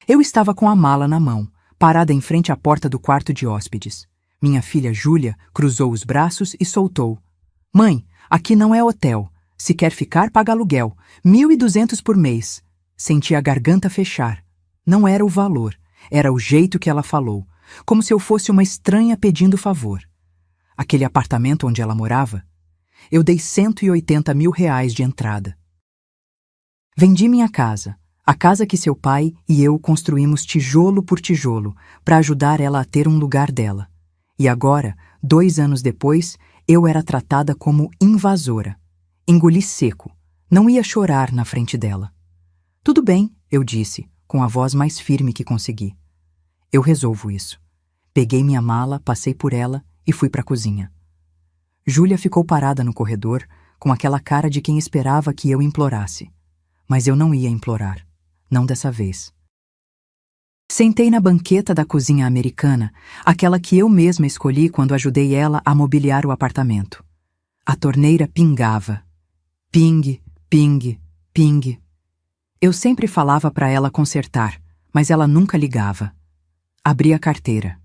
Eu estava com a mala na mão, parada em frente à porta do quarto de hóspedes. Minha filha Júlia cruzou os braços e soltou: "Mãe, aqui não é hotel. Se quer ficar, paga aluguel. 1.200 por mês." Senti a garganta fechar. Não era o valor, era o jeito que ela falou, como se eu fosse uma estranha pedindo favor. Aquele apartamento onde ela morava, eu dei R$ 180 mil de entrada. Vendi minha casa, a casa que seu pai e eu construímos tijolo por tijolo, para ajudar ela a ter um lugar dela. E agora, 2 anos depois, eu era tratada como invasora. Engoli seco. Não ia chorar na frente dela. "Tudo bem", eu disse, com a voz mais firme que consegui. "Eu resolvo isso." Peguei minha mala, passei por ela e fui para a cozinha. Júlia ficou parada no corredor, com aquela cara de quem esperava que eu implorasse. Mas eu não ia implorar. Não dessa vez. Sentei na banqueta da cozinha americana, aquela que eu mesma escolhi quando ajudei ela a mobiliar o apartamento. A torneira pingava. Ping, ping, ping. Eu sempre falava para ela consertar, mas ela nunca ligava. Abri a carteira.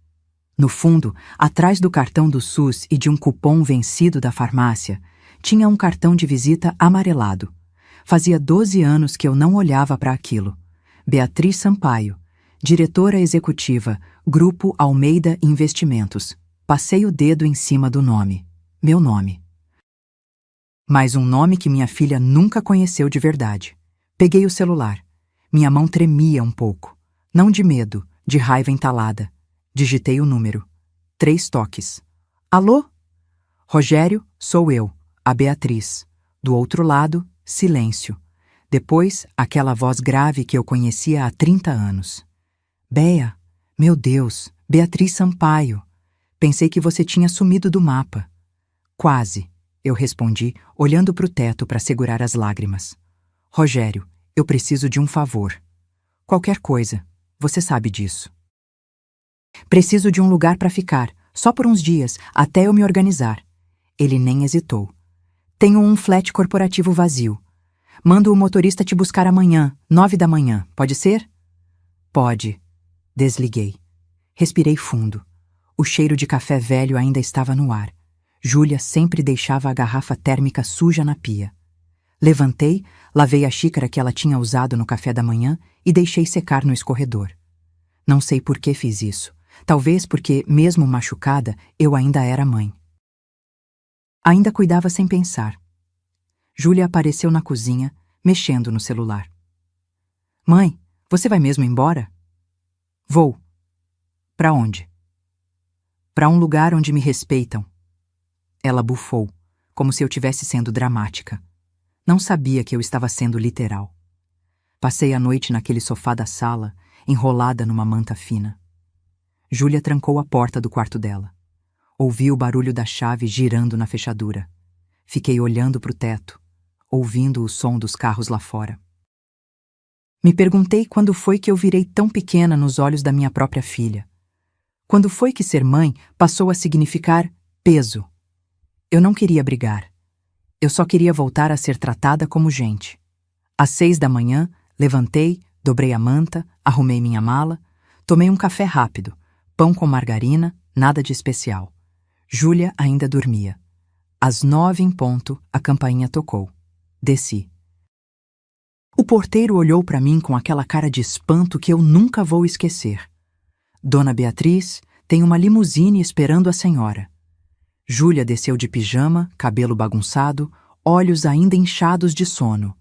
No fundo, atrás do cartão do SUS e de um cupom vencido da farmácia, tinha um cartão de visita amarelado. Fazia 12 anos que eu não olhava para aquilo. Beatriz Sampaio, diretora executiva, Grupo Almeida Investimentos. Passei o dedo em cima do nome. Meu nome. Mas um nome que minha filha nunca conheceu de verdade. Peguei o celular. Minha mão tremia um pouco. Não de medo, de raiva entalada. Digitei o número. 3 toques. "Alô? Rogério, sou eu, a Beatriz." Do outro lado, silêncio. Depois, aquela voz grave que eu conhecia há 30 anos. "Bea, meu Deus, Beatriz Sampaio. Pensei que você tinha sumido do mapa." "Quase", eu respondi, olhando para o teto para segurar as lágrimas. "Rogério, eu preciso de um favor." "Qualquer coisa, você sabe disso." "Preciso de um lugar para ficar, só por uns dias, até eu me organizar." Ele nem hesitou. "Tenho um flat corporativo vazio. Mando o motorista te buscar amanhã, 9 da manhã, pode ser?" "Pode." Desliguei. Respirei fundo. O cheiro de café velho ainda estava no ar. Júlia sempre deixava a garrafa térmica suja na pia. Levantei, lavei a xícara que ela tinha usado no café da manhã e deixei secar no escorredor. Não sei por que fiz isso. Talvez porque, mesmo machucada, eu ainda era mãe. Ainda cuidava sem pensar. Júlia apareceu na cozinha, mexendo no celular. "Mãe, você vai mesmo embora?" "Vou." "Pra onde?" "Pra um lugar onde me respeitam." Ela bufou, como se eu tivesse sendo dramática. Não sabia que eu estava sendo literal. Passei a noite naquele sofá da sala, enrolada numa manta fina. Júlia trancou a porta do quarto dela. Ouvi o barulho da chave girando na fechadura. Fiquei olhando para o teto, ouvindo o som dos carros lá fora. Me perguntei quando foi que eu virei tão pequena nos olhos da minha própria filha. Quando foi que ser mãe passou a significar peso. Eu não queria brigar. Eu só queria voltar a ser tratada como gente. Às 6 da manhã, levantei, dobrei a manta, arrumei minha mala, tomei um café rápido, pão com margarina, nada de especial. Júlia ainda dormia. Às 9 em ponto, a campainha tocou. Desci. O porteiro olhou para mim com aquela cara de espanto que eu nunca vou esquecer. "Dona Beatriz, tem uma limusine esperando a senhora." Júlia desceu de pijama, cabelo bagunçado, olhos ainda inchados de sono.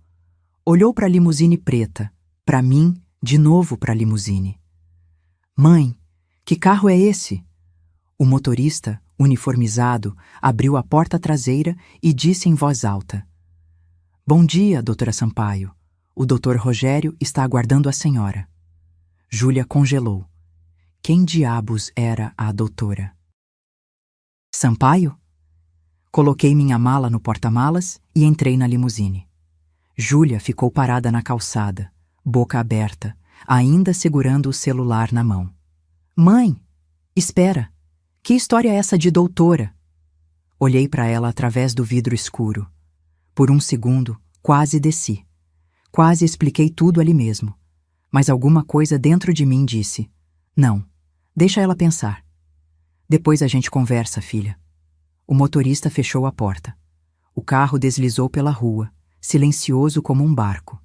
Olhou para a limusine preta, para mim, de novo para a limusine. "Mãe, que carro é esse?" O motorista, uniformizado, abriu a porta traseira e disse em voz alta: "Bom dia, doutora Sampaio. O doutor Rogério está aguardando a senhora." Júlia congelou. Quem diabos era a doutora? "Sampaio?" Coloquei minha mala no porta-malas e entrei na limusine. Júlia ficou parada na calçada, boca aberta, ainda segurando o celular na mão. "Mãe, espera! Que história é essa de doutora?" Olhei para ela através do vidro escuro. Por um segundo, quase desci. Quase expliquei tudo ali mesmo. Mas alguma coisa dentro de mim disse: não, deixa ela pensar. Depois a gente conversa, filha. O motorista fechou a porta. O carro deslizou pela rua, silencioso como um barco.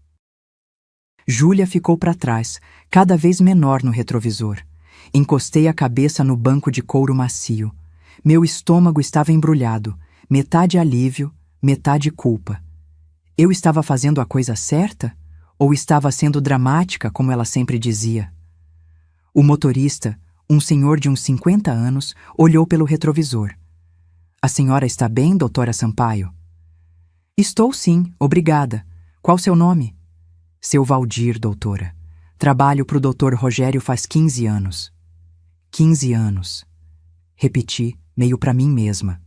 Júlia ficou para trás, cada vez menor no retrovisor. Encostei a cabeça no banco de couro macio. Meu estômago estava embrulhado, metade alívio, metade culpa. Eu estava fazendo a coisa certa? Ou estava sendo dramática, como ela sempre dizia? O motorista, um senhor de uns 50 anos, olhou pelo retrovisor. A senhora está bem, doutora Sampaio? Estou sim, obrigada. Qual seu nome? Seu Valdir, doutora. Trabalho para o doutor Rogério faz 15 anos. 15 anos. Repeti, meio para mim mesma.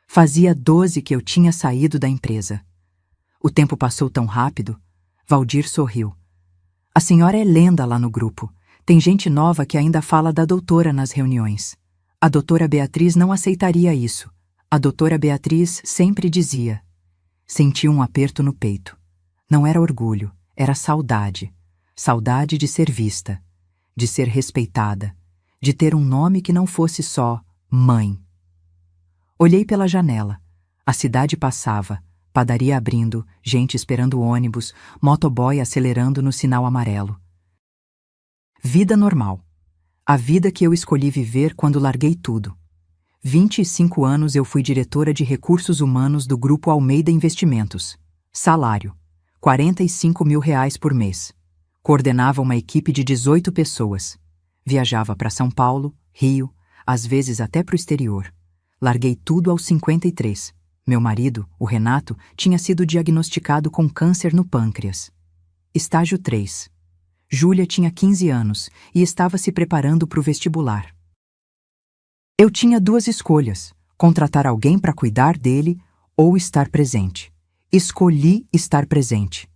Fazia 12 que eu tinha saído da empresa. O tempo passou tão rápido. Valdir sorriu. A senhora é lenda lá no grupo. Tem gente nova que ainda fala da doutora nas reuniões. A doutora Beatriz não aceitaria isso. A doutora Beatriz sempre dizia. Senti um aperto no peito. Não era orgulho, era saudade. Saudade de ser vista, de ser respeitada, de ter um nome que não fosse só mãe. Olhei pela janela. A cidade passava, padaria abrindo, gente esperando o ônibus, motoboy acelerando no sinal amarelo. Vida normal. A vida que eu escolhi viver quando larguei tudo. 25 anos eu fui diretora de recursos humanos do Grupo Almeida Investimentos. Salário: R$ 45.000 por mês. Coordenava uma equipe de 18 pessoas. Viajava para São Paulo, Rio, às vezes até para o exterior. Larguei tudo aos 53. Meu marido, o Renato, tinha sido diagnosticado com câncer no pâncreas. Estágio 3. Júlia tinha 15 anos e estava se preparando para o vestibular. Eu tinha duas escolhas: contratar alguém para cuidar dele ou estar presente. Escolhi estar presente.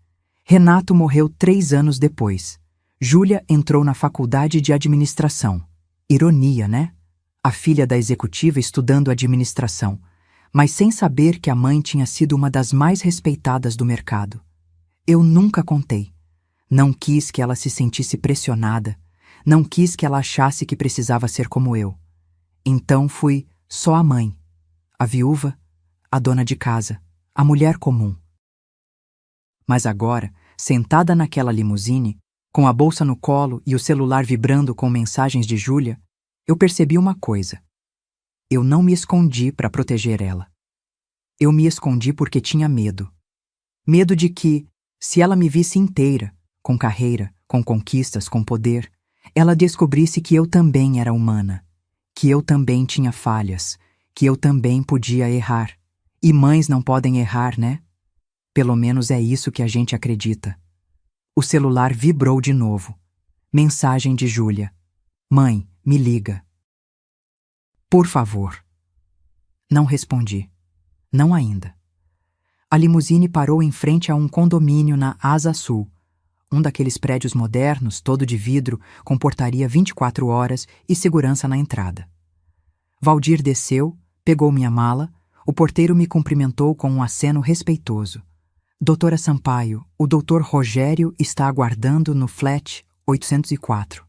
Renato morreu 3 anos depois. Júlia entrou na faculdade de administração. Ironia, né? A filha da executiva estudando administração, mas sem saber que a mãe tinha sido uma das mais respeitadas do mercado. Eu nunca contei. Não quis que ela se sentisse pressionada. Não quis que ela achasse que precisava ser como eu. Então fui só a mãe, a viúva, a dona de casa, a mulher comum. Mas agora, sentada naquela limusine, com a bolsa no colo e o celular vibrando com mensagens de Júlia, eu percebi uma coisa. Eu não me escondi para proteger ela. Eu me escondi porque tinha medo. Medo de que, se ela me visse inteira, com carreira, com conquistas, com poder, ela descobrisse que eu também era humana, que eu também tinha falhas, que eu também podia errar. E mães não podem errar, né? Pelo menos é isso que a gente acredita. O celular vibrou de novo. Mensagem de Júlia. Mãe, me liga. Por favor. Não respondi. Não ainda. A limusine parou em frente a um condomínio na Asa Sul, um daqueles prédios modernos, todo de vidro, com portaria 24 horas e segurança na entrada. Valdir desceu, pegou minha mala, o porteiro me cumprimentou com um aceno respeitoso. Doutora Sampaio, o doutor Rogério está aguardando no flat 804.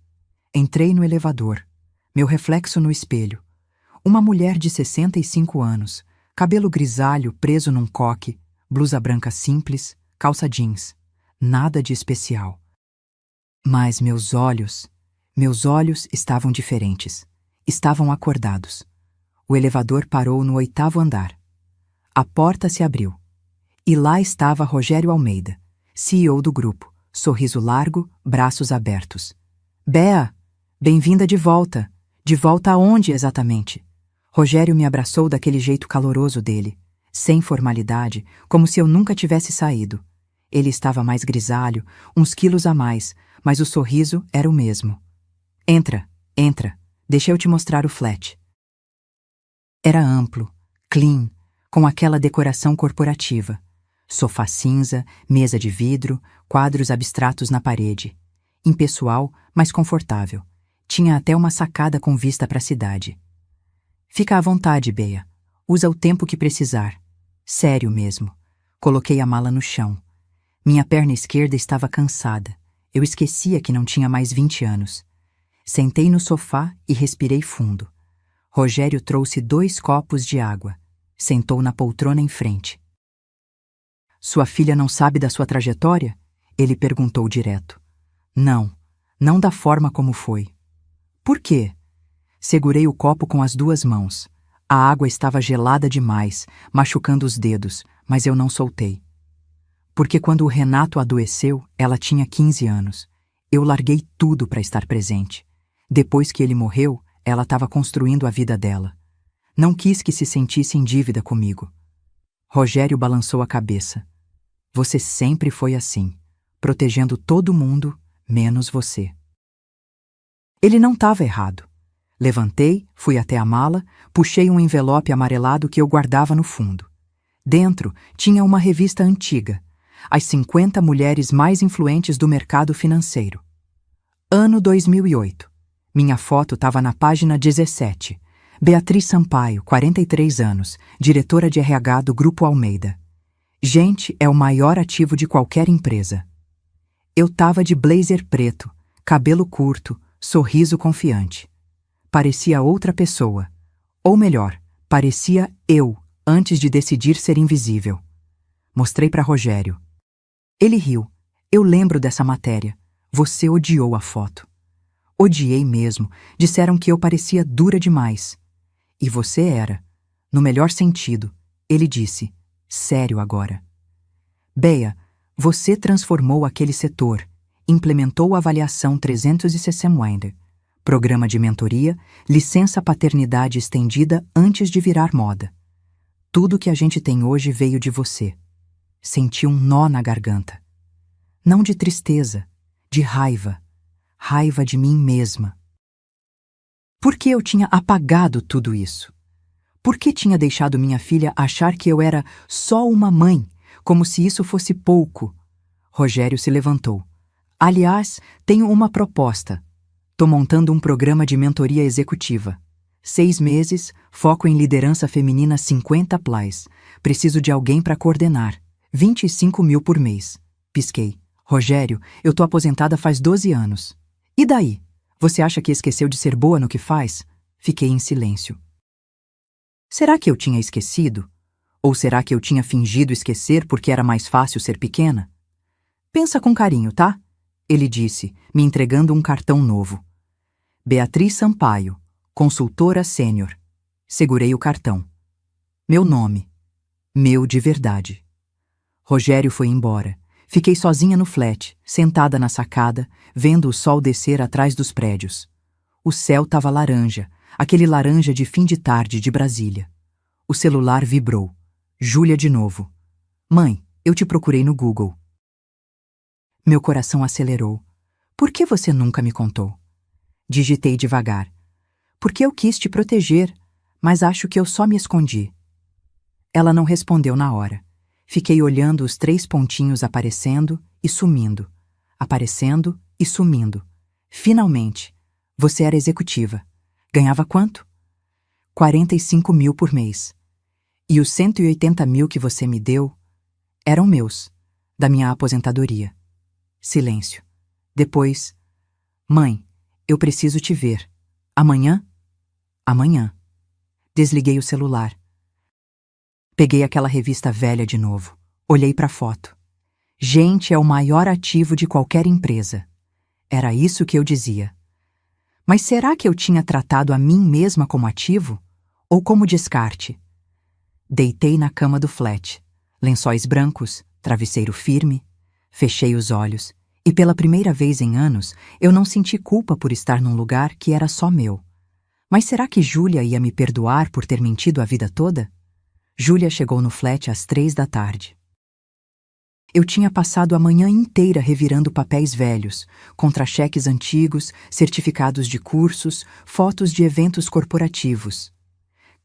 Entrei no elevador. Meu reflexo no espelho. Uma mulher de 65 anos, cabelo grisalho preso num coque, blusa branca simples, calça jeans. Nada de especial. Mas meus olhos estavam diferentes. Estavam acordados. O elevador parou no 8º andar. A porta se abriu. E lá estava Rogério Almeida, CEO do grupo, sorriso largo, braços abertos. Bea, bem-vinda de volta. De volta aonde exatamente? Rogério me abraçou daquele jeito caloroso dele, sem formalidade, como se eu nunca tivesse saído. Ele estava mais grisalho, uns quilos a mais, mas o sorriso era o mesmo. Entra, entra, deixa eu te mostrar o flat. Era amplo, clean, com aquela decoração corporativa. Sofá cinza, mesa de vidro, quadros abstratos na parede. Impessoal, mas confortável. Tinha até uma sacada com vista para a cidade. Fica à vontade, Bea. Usa o tempo que precisar. Sério mesmo. Coloquei a mala no chão. Minha perna esquerda estava cansada. Eu esquecia que não tinha mais 20 anos. Sentei no sofá e respirei fundo. Rogério trouxe 2 copos de água. Sentou na poltrona em frente. Sua filha não sabe da sua trajetória? Ele perguntou direto. Não, não da forma como foi. Por quê? Segurei o copo com as 2 mãos. A água estava gelada demais, machucando os dedos, mas eu não soltei. Porque quando o Renato adoeceu, ela tinha 15 anos. Eu larguei tudo para estar presente. Depois que ele morreu, ela estava construindo a vida dela. Não quis que se sentisse em dívida comigo. Rogério balançou a cabeça. Você sempre foi assim, protegendo todo mundo, menos você. Ele não estava errado. Levantei, fui até a mala, puxei um envelope amarelado que eu guardava no fundo. Dentro tinha uma revista antiga, As 50 Mulheres Mais Influentes do Mercado Financeiro. Ano 2008. Minha foto estava na página 17. Beatriz Sampaio, 43 anos, diretora de RH do Grupo Almeida. Gente é o maior ativo de qualquer empresa. Eu estava de blazer preto, cabelo curto, sorriso confiante. Parecia outra pessoa. Ou melhor, parecia eu, antes de decidir ser invisível. Mostrei para Rogério. Ele riu. Eu lembro dessa matéria. Você odiou a foto. Odiei mesmo. Disseram que eu parecia dura demais. E você era. No melhor sentido. Ele disse. Sério agora. Bea, você transformou aquele setor. Implementou a avaliação 360, programa de mentoria, licença paternidade estendida antes de virar moda. Tudo que a gente tem hoje veio de você. Senti um nó na garganta. Não de tristeza, de raiva. Raiva de mim mesma. Por que eu tinha apagado tudo isso? Por que tinha deixado minha filha achar que eu era só uma mãe, como se isso fosse pouco? Rogério se levantou. Aliás, tenho uma proposta. Tô montando um programa de mentoria executiva. 6 meses, foco em liderança feminina 50+. Preciso de alguém para coordenar. 25 mil por mês. Pisquei. Rogério, eu tô aposentada faz 12 anos. E daí? Você acha que esqueceu de ser boa no que faz? Fiquei em silêncio. Será que eu tinha esquecido? Ou será que eu tinha fingido esquecer porque era mais fácil ser pequena? Pensa com carinho, tá? Ele disse, me entregando um cartão novo. Beatriz Sampaio, consultora sênior. Segurei o cartão. Meu nome. Meu de verdade. Rogério foi embora. Fiquei sozinha no flat, sentada na sacada, vendo o sol descer atrás dos prédios. O céu estava laranja, aquele laranja de fim de tarde de Brasília. O celular vibrou. Júlia de novo. Mãe, eu te procurei no Google. Meu coração acelerou. Por que você nunca me contou? Digitei devagar. Porque eu quis te proteger, mas acho que eu só me escondi. Ela não respondeu na hora. Fiquei olhando os 3 pontinhos aparecendo e sumindo. Aparecendo e sumindo. Finalmente, você era executiva. Ganhava quanto? 45 mil por mês. E os 180 mil que você me deu eram meus, da minha aposentadoria. Silêncio. Depois, mãe, eu preciso te ver. Amanhã? Amanhã. Desliguei o celular. Peguei aquela revista velha de novo. Olhei para a foto. Gente é o maior ativo de qualquer empresa. Era isso que eu dizia. Mas será que eu tinha tratado a mim mesma como ativo? Ou como descarte? Deitei na cama do flat. Lençóis brancos, travesseiro firme. Fechei os olhos. E pela primeira vez em anos, eu não senti culpa por estar num lugar que era só meu. Mas será que Júlia ia me perdoar por ter mentido a vida toda? Júlia chegou no flat às 3 da tarde. Eu tinha passado a manhã inteira revirando papéis velhos, contra-cheques antigos, certificados de cursos, fotos de eventos corporativos.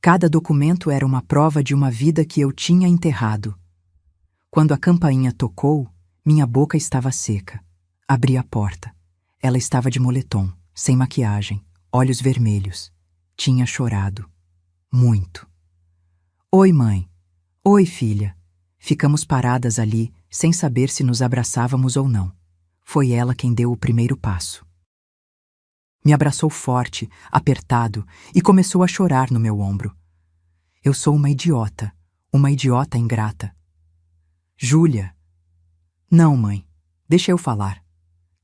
Cada documento era uma prova de uma vida que eu tinha enterrado. Quando a campainha tocou, minha boca estava seca. Abri a porta. Ela estava de moletom, sem maquiagem, olhos vermelhos. Tinha chorado. Muito. Oi, mãe. Oi, filha. Ficamos paradas ali, sem saber se nos abraçávamos ou não. Foi ela quem deu o primeiro passo. Me abraçou forte, apertado, e começou a chorar no meu ombro. Eu sou uma idiota ingrata. Júlia. Não, mãe, deixa eu falar.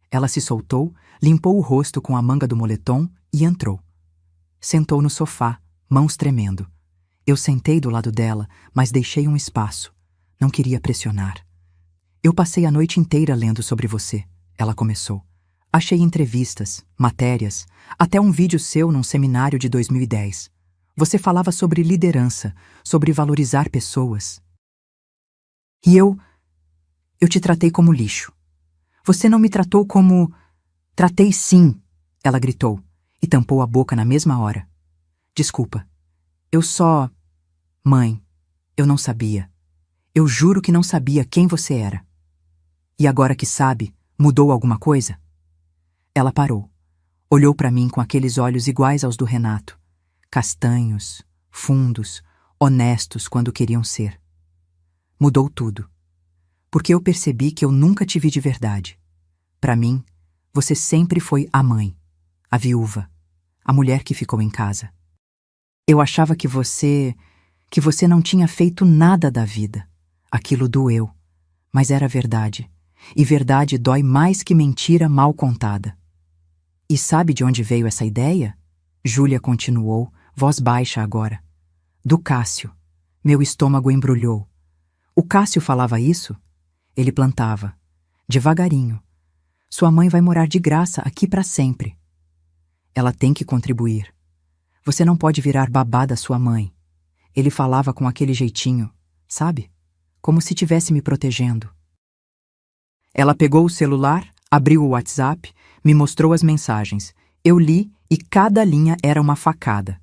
Ela se soltou, limpou o rosto com a manga do moletom e entrou. Sentou no sofá, mãos tremendo. Eu sentei do lado dela, mas deixei um espaço. Não queria pressionar. Eu passei a noite inteira lendo sobre você, ela começou. Achei entrevistas, matérias, até um vídeo seu num seminário de 2010. Você falava sobre liderança, sobre valorizar pessoas. E eu te tratei como lixo. Você não me tratou como... Tratei sim, ela gritou, e tampou a boca na mesma hora. Desculpa. Eu só... Mãe, eu não sabia. Eu juro que não sabia quem você era. E agora que sabe, mudou alguma coisa? Ela parou. Olhou para mim com aqueles olhos iguais aos do Renato. Castanhos, fundos, honestos quando queriam ser. Mudou tudo. Porque eu percebi que eu nunca te vi de verdade. Para mim, você sempre foi a mãe, a viúva, a mulher que ficou em casa. Eu achava que você não tinha feito nada da vida. Aquilo doeu, mas era verdade. E verdade dói mais que mentira mal contada. E sabe de onde veio essa ideia? Júlia continuou, voz baixa agora. Do Cássio. Meu estômago embrulhou. O Cássio falava isso? Ele plantava. Devagarinho. Sua mãe vai morar de graça aqui para sempre. Ela tem que contribuir. Você não pode virar babá da sua mãe. Ele falava com aquele jeitinho, sabe? Como se estivesse me protegendo. Ela pegou o celular, abriu o WhatsApp, me mostrou as mensagens. Eu li e cada linha era uma facada.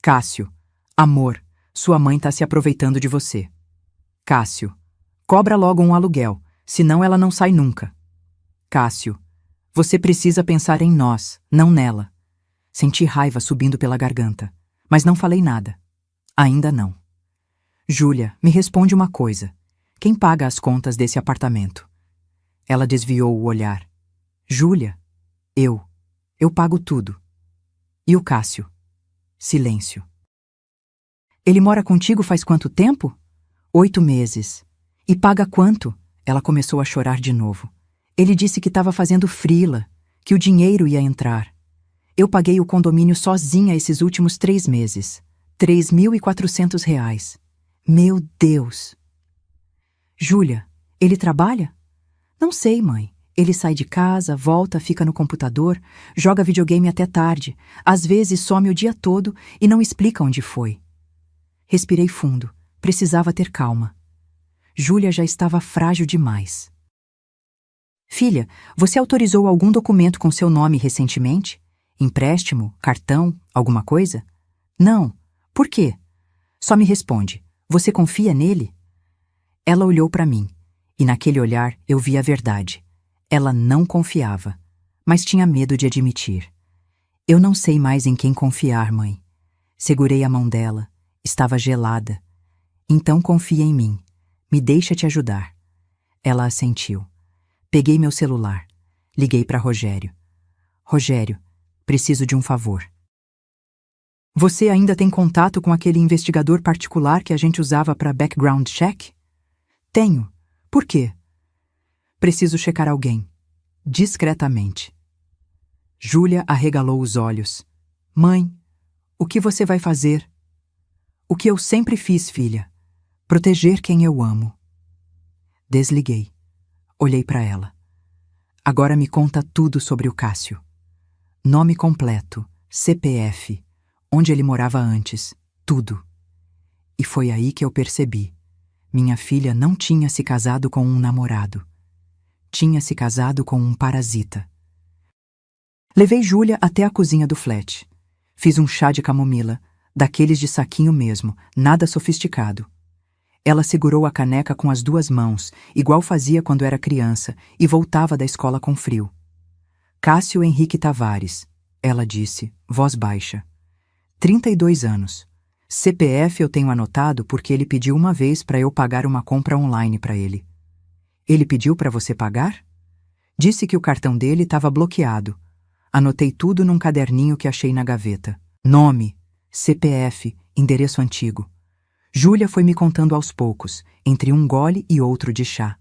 Cássio, amor, sua mãe tá se aproveitando de você. Cássio, cobra logo um aluguel, senão ela não sai nunca. Cássio, você precisa pensar em nós, não nela. Senti raiva subindo pela garganta, mas não falei nada. Ainda não. Júlia, me responde uma coisa. Quem paga as contas desse apartamento? Ela desviou o olhar. Júlia, eu pago tudo. E o Cássio? Silêncio. Ele mora contigo faz quanto tempo? 8 meses. E paga quanto? Ela começou a chorar de novo. Ele disse que estava fazendo freela, que o dinheiro ia entrar. Eu paguei o condomínio sozinha esses últimos 3 meses. R$ 3.400. Meu Deus! Júlia, ele trabalha? Não sei, mãe. Ele sai de casa, volta, fica no computador, joga videogame até tarde, às vezes some o dia todo e não explica onde foi. Respirei fundo. Precisava ter calma. Júlia já estava frágil demais. Filha, você autorizou algum documento com seu nome recentemente? Empréstimo? Cartão? Alguma coisa? Não. Por quê? Só me responde. Você confia nele? Ela olhou para mim, e naquele olhar eu vi a verdade. Ela não confiava, mas tinha medo de admitir. Eu não sei mais em quem confiar, mãe. Segurei a mão dela. Estava gelada. Então confia em mim. Me deixa te ajudar. Ela assentiu. Peguei meu celular. Liguei para Rogério. Rogério, preciso de um favor. Você ainda tem contato com aquele investigador particular que a gente usava para background check? Tenho. Por quê? Preciso checar alguém. Discretamente. Júlia arregalou os olhos. Mãe, o que você vai fazer? O que eu sempre fiz, filha. Proteger quem eu amo. Desliguei. Olhei para ela. Agora me conta tudo sobre o Cássio. Nome completo, CPF, onde ele morava antes, tudo. E foi aí que eu percebi. Minha filha não tinha se casado com um namorado. Tinha se casado com um parasita. Levei Júlia até a cozinha do flat. Fiz um chá de camomila, daqueles de saquinho mesmo, nada sofisticado. Ela segurou a caneca com as 2 mãos, igual fazia quando era criança, e voltava da escola com frio. Cássio Henrique Tavares, ela disse, voz baixa. 32 anos. CPF eu tenho anotado porque ele pediu uma vez para eu pagar uma compra online para ele. Ele pediu para você pagar? Disse que o cartão dele estava bloqueado. Anotei tudo num caderninho que achei na gaveta. Nome, CPF, endereço antigo. Júlia foi me contando aos poucos, entre um gole e outro de chá.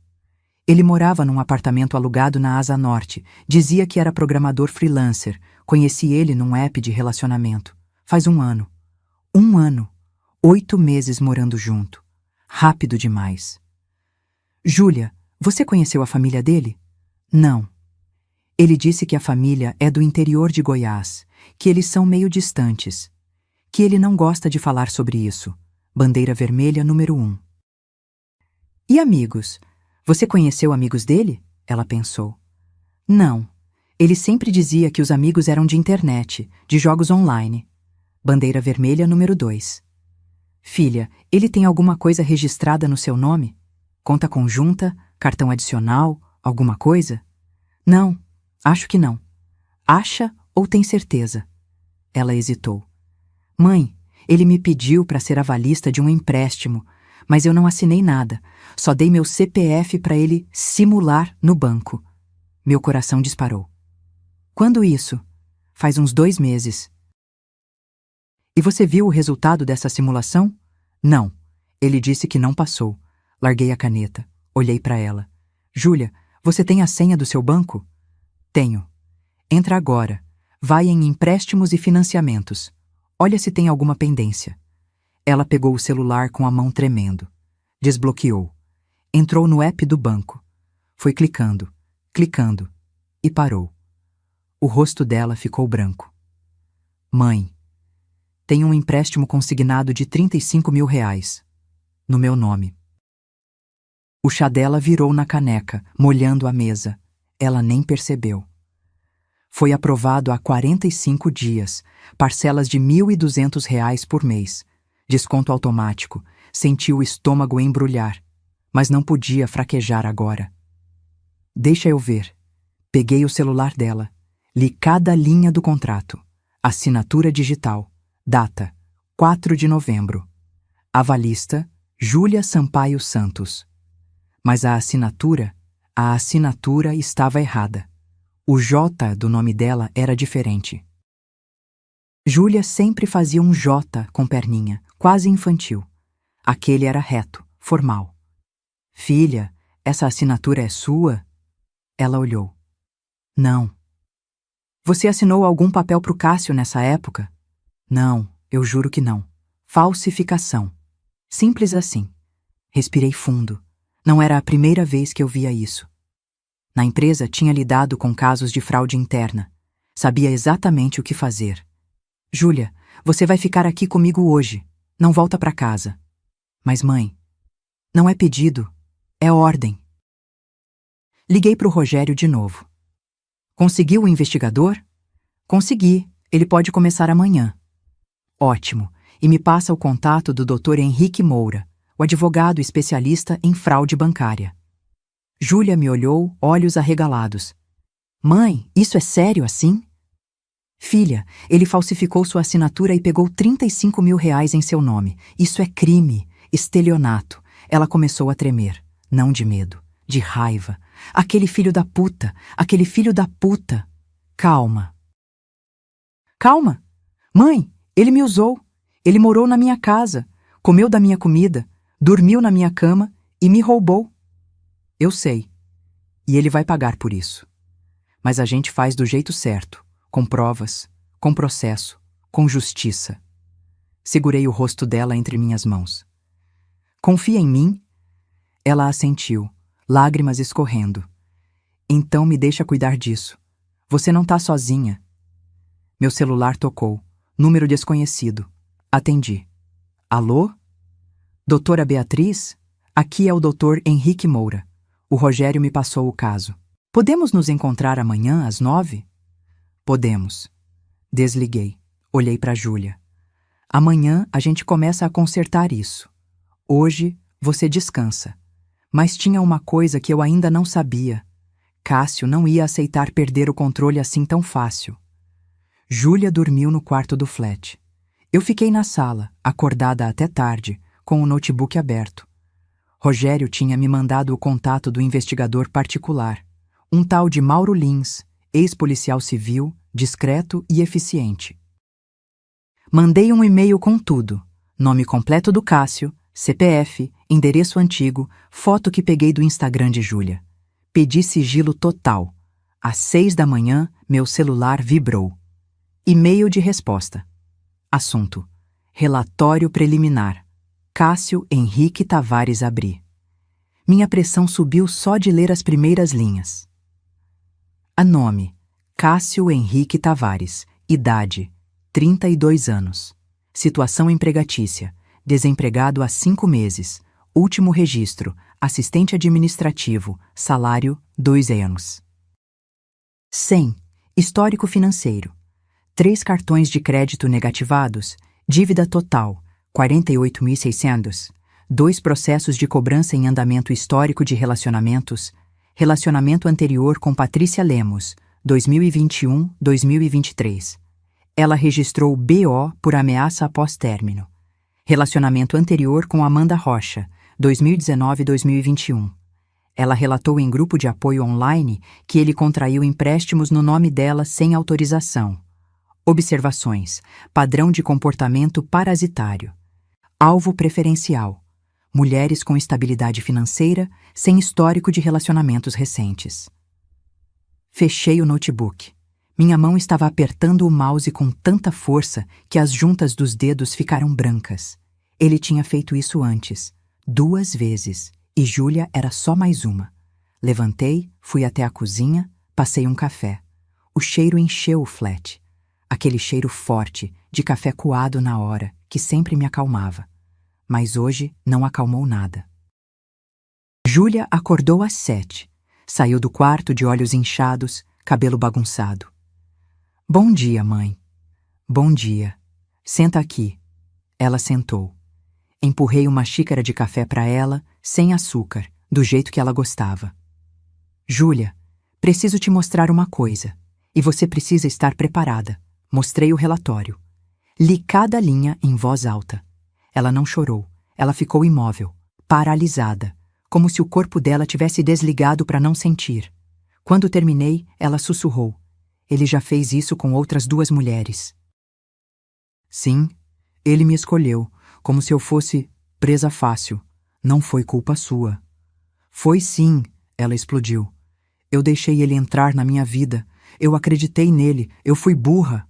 Ele morava num apartamento alugado na Asa Norte. Dizia que era programador freelancer. Conheci ele num app de relacionamento. Faz 1 ano. 1 ano. 8 meses morando junto. Rápido demais. Júlia, você conheceu a família dele? Não. Ele disse que a família é do interior de Goiás, que eles são meio distantes, que ele não gosta de falar sobre isso. Bandeira vermelha número 1. E amigos? Você conheceu amigos dele? Ela pensou. Não. Ele sempre dizia que os amigos eram de internet, de jogos online. Bandeira vermelha número 2. Filha, ele tem alguma coisa registrada no seu nome? Conta conjunta, cartão adicional, alguma coisa? Não, acho que não. Acha ou tem certeza? Ela hesitou. Mãe, ele me pediu para ser avalista de um empréstimo, mas eu não assinei nada. Só dei meu CPF para ele simular no banco. Meu coração disparou. Quando isso? Faz uns 2 meses. E você viu o resultado dessa simulação? Não. Ele disse que não passou. Larguei a caneta. Olhei para ela. Júlia, você tem a senha do seu banco? Tenho. Entra agora. Vai em empréstimos e financiamentos. Olha se tem alguma pendência. Ela pegou o celular com a mão tremendo. Desbloqueou. Entrou no app do banco. Foi clicando, clicando e parou. O rosto dela ficou branco. Mãe, tem um empréstimo consignado de R$35 mil, no meu nome. O chá dela virou na caneca, molhando a mesa. Ela nem percebeu. Foi aprovado há 45 dias, parcelas de R$1.200 por mês. Desconto automático. Sentiu o estômago embrulhar, mas não podia fraquejar agora. Deixa eu ver. Peguei o celular dela. Li cada linha do contrato. Assinatura digital. Data: 4 de novembro. Avalista: Júlia Sampaio Santos. Mas a assinatura estava errada. O J do nome dela era diferente. Júlia sempre fazia um J com perninha, quase infantil. Aquele era reto, formal. Filha, essa assinatura é sua? Ela olhou. Não. Você assinou algum papel pro Cássio nessa época? Não, eu juro que não. Falsificação. Simples assim. Respirei fundo. Não era a primeira vez que eu via isso. Na empresa tinha lidado com casos de fraude interna. Sabia exatamente o que fazer. Júlia, você vai ficar aqui comigo hoje. Não volta para casa. Mas mãe, não é pedido, é ordem. Liguei pro Rogério de novo. Conseguiu o investigador? Consegui, ele pode começar amanhã. Ótimo, e me passa o contato do Dr. Henrique Moura, o advogado especialista em fraude bancária. Júlia me olhou, olhos arregalados. Mãe, isso é sério assim? Filha, ele falsificou sua assinatura e pegou R$35 mil em seu nome. Isso é crime, estelionato. Ela começou a tremer, não de medo, de raiva. Aquele filho da puta, aquele filho da puta. Calma. Calma? Mãe, ele me usou. Ele morou na minha casa, comeu da minha comida, dormiu na minha cama e me roubou. Eu sei. E ele vai pagar por isso. Mas a gente faz do jeito certo, com provas, com processo, com justiça. Segurei o rosto dela entre minhas mãos. Confia em mim? Ela assentiu, lágrimas escorrendo. Então me deixa cuidar disso. Você não tá sozinha. Meu celular tocou. Número desconhecido. Atendi. Alô? Doutora Beatriz? Aqui é o Dr. Henrique Moura. O Rogério me passou o caso. Podemos nos encontrar amanhã às 9? Podemos. Desliguei. Olhei para Júlia. Amanhã a gente começa a consertar isso. Hoje você descansa. Mas tinha uma coisa que eu ainda não sabia. Cássio não ia aceitar perder o controle assim tão fácil. Júlia dormiu no quarto do flat. Eu fiquei na sala, acordada até tarde, com o notebook aberto. Rogério tinha me mandado o contato do investigador particular, Um tal de Mauro Lins, ex-policial civil, discreto e eficiente. Mandei um e-mail com tudo: nome completo do Cássio, CPF, endereço antigo, foto que peguei do Instagram de Júlia. Pedi sigilo total. Às 6 da manhã, meu celular vibrou. E-mail de resposta. Assunto: relatório preliminar. Cássio Henrique Tavares Abri. Minha pressão subiu só de ler as primeiras linhas. A nome: Cássio Henrique Tavares. Idade: 32 anos. Situação empregatícia: desempregado há 5 meses. Último registro: assistente administrativo. Salário: 2 anos. 100. Histórico financeiro: 3 cartões de crédito negativados. Dívida total: 48.600. 2 processos de cobrança em andamento histórico de relacionamentos. Relacionamento anterior com Patrícia Lemos, 2021-2023. Ela registrou BO por ameaça após término. Relacionamento anterior com Amanda Rocha, 2019-2021. Ela relatou em grupo de apoio online que ele contraiu empréstimos no nome dela sem autorização. Observações: padrão de comportamento parasitário. Alvo preferencial: mulheres com estabilidade financeira, sem histórico de relacionamentos recentes. Fechei o notebook. Minha mão estava apertando o mouse com tanta força que as juntas dos dedos ficaram brancas. Ele tinha feito isso antes, 2 vezes, e Júlia era só mais uma. Levantei, fui até a cozinha, passei um café. O cheiro encheu o flat. Aquele cheiro forte, de café coado na hora, que sempre me acalmava. Mas hoje não acalmou nada. Júlia acordou às 7. Saiu do quarto de olhos inchados, cabelo bagunçado. Bom dia, mãe. Bom dia. Senta aqui. Ela sentou. Empurrei uma xícara de café para ela, sem açúcar, do jeito que ela gostava. Júlia, preciso te mostrar uma coisa. E você precisa estar preparada. Mostrei o relatório. Li cada linha em voz alta. Ela não chorou. Ela ficou imóvel, paralisada, como se o corpo dela tivesse desligado para não sentir. Quando terminei, ela sussurrou: ele já fez isso com outras 2 mulheres. Sim, ele me escolheu, como se eu fosse presa fácil. Não foi culpa sua. Foi sim, ela explodiu. Eu deixei ele entrar na minha vida. Eu acreditei nele. Eu fui burra.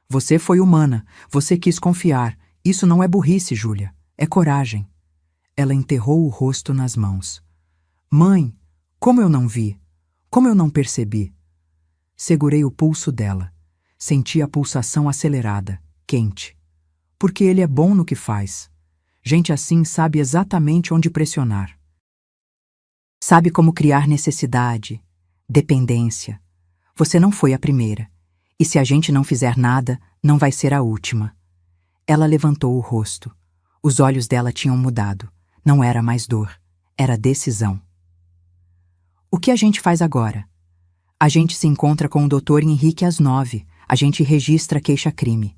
Você foi humana. Você quis confiar. Isso não é burrice, Júlia. É coragem. Ela enterrou o rosto nas mãos. Mãe, como eu não vi? Como eu não percebi? Segurei o pulso dela. Senti a pulsação acelerada, quente. Porque ele é bom no que faz. Gente assim sabe exatamente onde pressionar. Sabe como criar necessidade, dependência. Você não foi a primeira. E se a gente não fizer nada, não vai ser a última. Ela levantou o rosto. Os olhos dela tinham mudado. Não era mais dor. Era decisão. O que a gente faz agora? A gente se encontra com o Dr. Henrique às 9. A gente registra queixa-crime.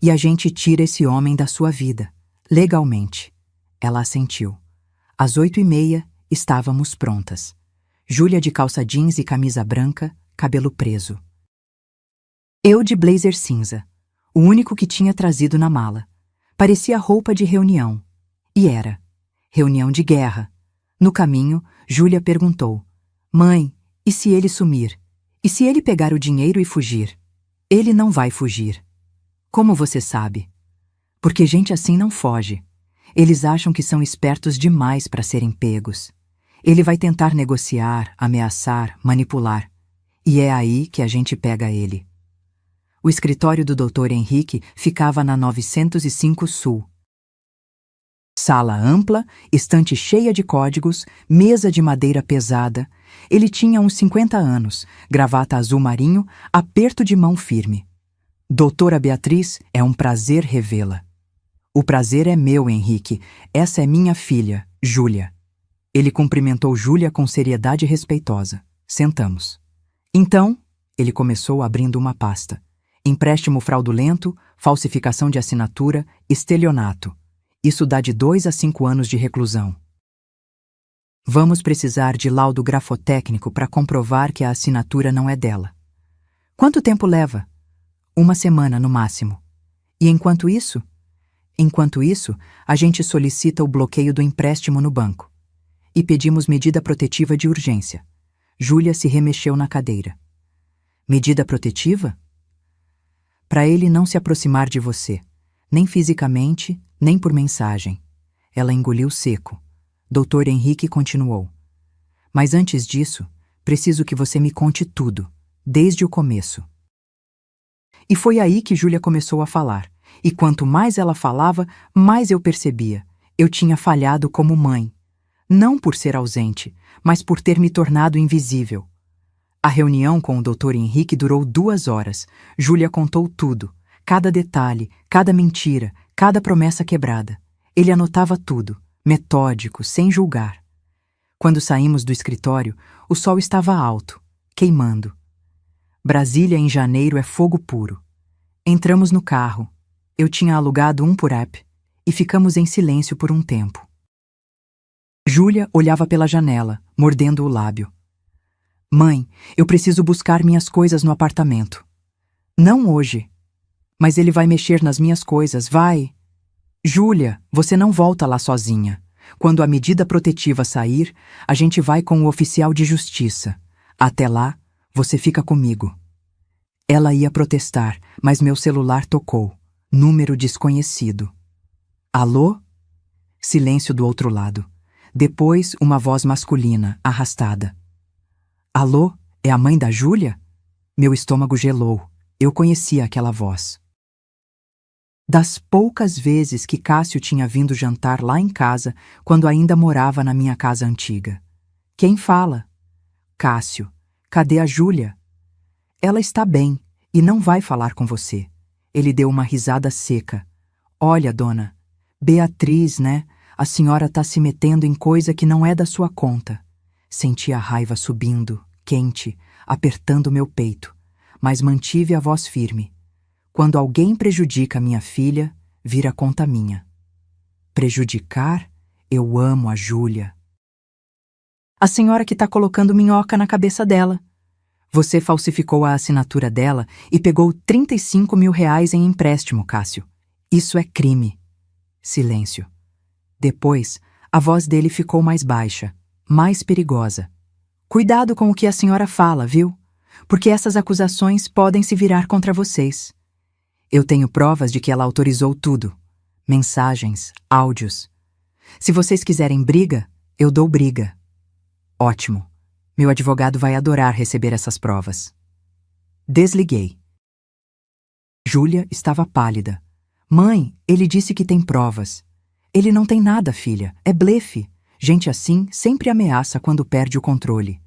E a gente tira esse homem da sua vida. Legalmente. Ela assentiu. Às 8h30, estávamos prontas. Júlia de calça jeans e camisa branca, cabelo preso. Eu de blazer cinza, o único que tinha trazido na mala. Parecia roupa de reunião. E era. Reunião de guerra. No caminho, Júlia perguntou: Mãe, e se ele sumir? E se ele pegar o dinheiro e fugir? Ele não vai fugir. Como você sabe? Porque gente assim não foge. Eles acham que são espertos demais para serem pegos. Ele vai tentar negociar, ameaçar, manipular. E é aí que a gente pega ele. O escritório do Dr. Henrique ficava na 905 Sul. Sala ampla, estante cheia de códigos, mesa de madeira pesada. Ele tinha uns 50 anos, gravata azul marinho, aperto de mão firme. Doutora Beatriz, é um prazer revê-la. O prazer é meu, Henrique. Essa é minha filha, Júlia. Ele cumprimentou Júlia com seriedade respeitosa. Sentamos. Então, ele começou abrindo uma pasta. Empréstimo fraudulento, falsificação de assinatura, estelionato. Isso dá de 2 a 5 anos de reclusão. Vamos precisar de laudo grafotécnico para comprovar que a assinatura não é dela. Quanto tempo leva? 1 semana no máximo. E enquanto isso? Enquanto isso, a gente solicita o bloqueio do empréstimo no banco. E pedimos medida protetiva de urgência. Júlia se remexeu na cadeira. Medida protetiva? Para ele não se aproximar de você, nem fisicamente, nem por mensagem. Ela engoliu seco. Dr. Henrique continuou. Mas antes disso, preciso que você me conte tudo, desde o começo. E foi aí que Júlia começou a falar. E quanto mais ela falava, mais eu percebia. Eu tinha falhado como mãe. Não por ser ausente, mas por ter me tornado invisível. A reunião com o Dr. Henrique durou 2 horas. Júlia contou tudo. Cada detalhe, cada mentira, cada promessa quebrada. Ele anotava tudo, metódico, sem julgar. Quando saímos do escritório, o sol estava alto, queimando. Brasília em janeiro é fogo puro. Entramos no carro. Eu tinha alugado um por app e ficamos em silêncio por um tempo. Júlia olhava pela janela, mordendo o lábio. Mãe, eu preciso buscar minhas coisas no apartamento. Não hoje. Mas ele vai mexer nas minhas coisas, vai. Júlia, você não volta lá sozinha. Quando a medida protetiva sair, a gente vai com o oficial de justiça. Até lá, você fica comigo. Ela ia protestar, mas meu celular tocou. Número desconhecido. Alô? Silêncio do outro lado. Depois, uma voz masculina, arrastada. Alô? É a mãe da Júlia? Meu estômago gelou. Eu conhecia aquela voz. Das poucas vezes que Cássio tinha vindo jantar lá em casa, quando ainda morava na minha casa antiga. Quem fala? Cássio. Cadê a Júlia? Ela está bem e não vai falar com você. Ele deu uma risada seca. Olha, dona, Beatriz, né? A senhora tá se metendo em coisa que não é da sua conta. Senti a raiva subindo, quente, apertando meu peito, mas mantive a voz firme. Quando alguém prejudica minha filha, vira conta minha. Prejudicar? Eu amo a Júlia. A senhora que tá colocando minhoca na cabeça dela. Você falsificou a assinatura dela e pegou 35 mil reais em empréstimo, Cássio. Isso é crime. Silêncio. Depois, a voz dele ficou mais baixa, mais perigosa. Cuidado com o que a senhora fala, viu? Porque essas acusações podem se virar contra vocês. Eu tenho provas de que ela autorizou tudo. Mensagens, áudios. Se vocês quiserem briga, eu dou briga. Ótimo. Meu advogado vai adorar receber essas provas. Desliguei. Júlia estava pálida. Mãe, ele disse que tem provas. Ele não tem nada, filha. É blefe. Gente assim sempre ameaça quando perde o controle.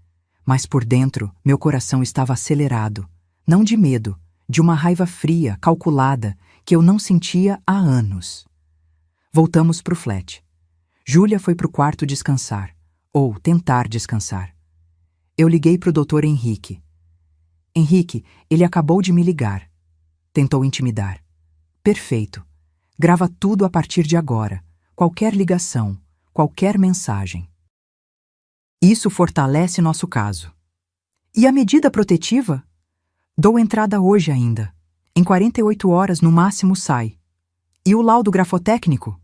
Mas por dentro, meu coração estava acelerado. Não de medo, de uma raiva fria, calculada, que eu não sentia há anos. Voltamos pro flat. Júlia foi pro quarto descansar, ou tentar descansar. Eu liguei pro Dr. Henrique. Henrique, ele acabou de me ligar. Tentou intimidar. Perfeito. Grava tudo a partir de agora. Qualquer ligação, qualquer mensagem. Isso fortalece nosso caso. E a medida protetiva? Dou entrada hoje ainda. Em 48 horas no máximo sai. E o laudo grafotécnico?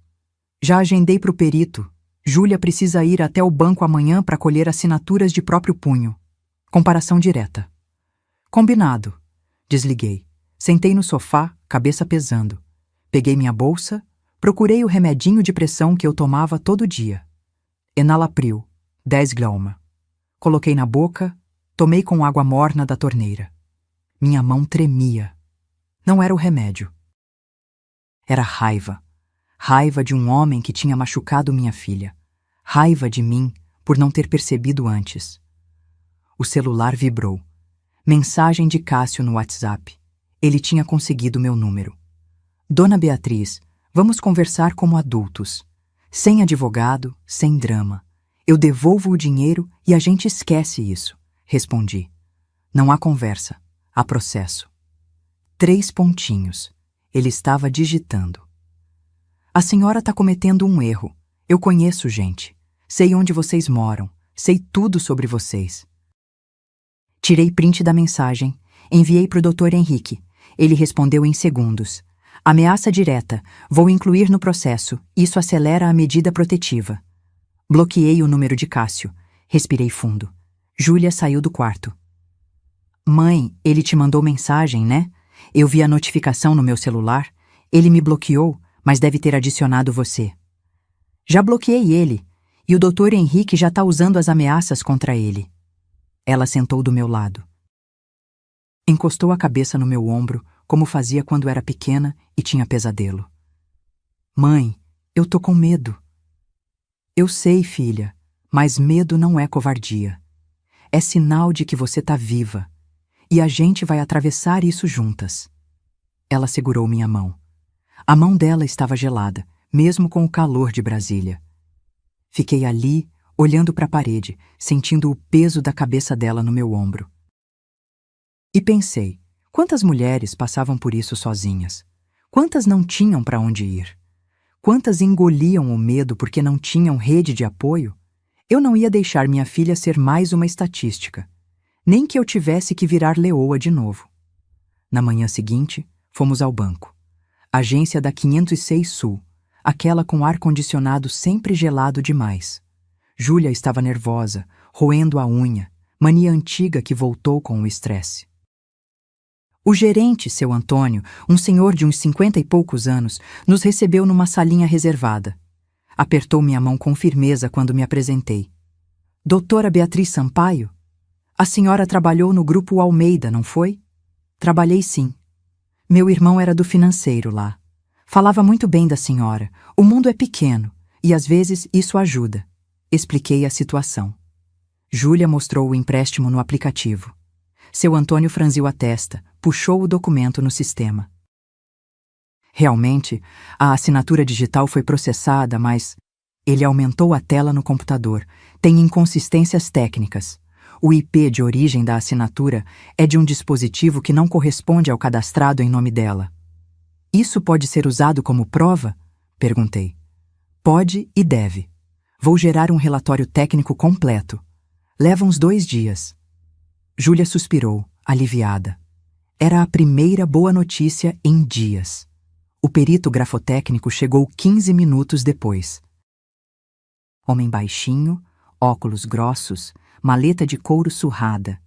Já agendei pro perito. Júlia precisa ir até o banco amanhã para colher assinaturas de próprio punho. Comparação direta. Combinado. Desliguei. Sentei no sofá, cabeça pesando. Peguei minha bolsa, procurei o remedinho de pressão que eu tomava todo dia. Enalapril, 10 gramas. Coloquei na boca, tomei com água morna da torneira. Minha mão tremia. Não era o remédio. Era raiva. Raiva de um homem que tinha machucado minha filha. Raiva de mim por não ter percebido antes. O celular vibrou. Mensagem de Cássio no WhatsApp. Ele tinha conseguido meu número. Dona Beatriz, vamos conversar como adultos. Sem advogado, sem drama. Eu devolvo o dinheiro e a gente esquece isso. Respondi. Não há conversa. Há processo. 3 pontinhos. Ele estava digitando. A senhora está cometendo um erro. Eu conheço gente. Sei onde vocês moram. Sei tudo sobre vocês. Tirei print da mensagem, enviei para o Dr. Henrique. Ele respondeu em segundos. Ameaça direta. Vou incluir no processo. Isso acelera a medida protetiva. Bloqueei o número de Cássio. Respirei fundo. Júlia saiu do quarto. Mãe, ele te mandou mensagem, né? Eu vi a notificação no meu celular. Ele me bloqueou, mas deve ter adicionado você. Já bloqueei ele, e o Dr. Henrique já está usando as ameaças contra ele. Ela sentou do meu lado. Encostou a cabeça no meu ombro, como fazia quando era pequena e tinha pesadelo. Mãe, eu tô com medo. Eu sei, filha, mas medo não é covardia. É sinal de que você tá viva. E a gente vai atravessar isso juntas. Ela segurou minha mão. A mão dela estava gelada, mesmo com o calor de Brasília. Fiquei ali, olhando para a parede, sentindo o peso da cabeça dela no meu ombro. E pensei, quantas mulheres passavam por isso sozinhas? Quantas não tinham para onde ir? Quantas engoliam o medo porque não tinham rede de apoio? Eu não ia deixar minha filha ser mais uma estatística, nem que eu tivesse que virar leoa de novo. Na manhã seguinte, fomos ao banco. Agência da 506 Sul, aquela com ar-condicionado sempre gelado demais. Júlia estava nervosa, roendo a unha, mania antiga que voltou com o estresse. O gerente, seu Antônio, um senhor de uns 50 e poucos anos, nos recebeu numa salinha reservada. Apertou minha mão com firmeza quando me apresentei. Doutora Beatriz Sampaio? A senhora trabalhou no Grupo Almeida, não foi? Trabalhei sim. Meu irmão era do financeiro lá. Falava muito bem da senhora. O mundo é pequeno, e às vezes isso ajuda. Expliquei a situação. Júlia mostrou o empréstimo no aplicativo. Seu Antônio franziu a testa, puxou o documento no sistema. Realmente, a assinatura digital foi processada, mas ele aumentou a tela no computador. Tem inconsistências técnicas. O IP de origem da assinatura é de um dispositivo que não corresponde ao cadastrado em nome dela. Isso pode ser usado como prova? Perguntei. Pode e deve. Vou gerar um relatório técnico completo. Leva uns 2 dias. Júlia suspirou, aliviada. Era a primeira boa notícia em dias. O perito grafotécnico chegou 15 minutos depois. Homem baixinho, óculos grossos, maleta de couro surrada.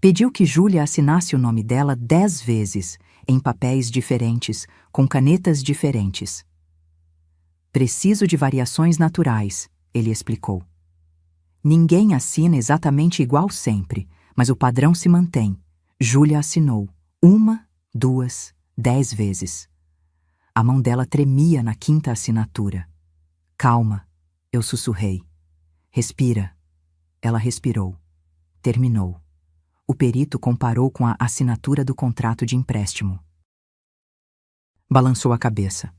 Pediu que Júlia assinasse o nome dela 10 vezes, em papéis diferentes, com canetas diferentes. Preciso de variações naturais, ele explicou. Ninguém assina exatamente igual sempre, mas o padrão se mantém. Júlia assinou 1, 2, 10 vezes. A mão dela tremia na 5ª assinatura. Calma, eu sussurrei. Respira. Ela respirou. Terminou. O perito comparou com a assinatura do contrato de empréstimo. Balançou a cabeça.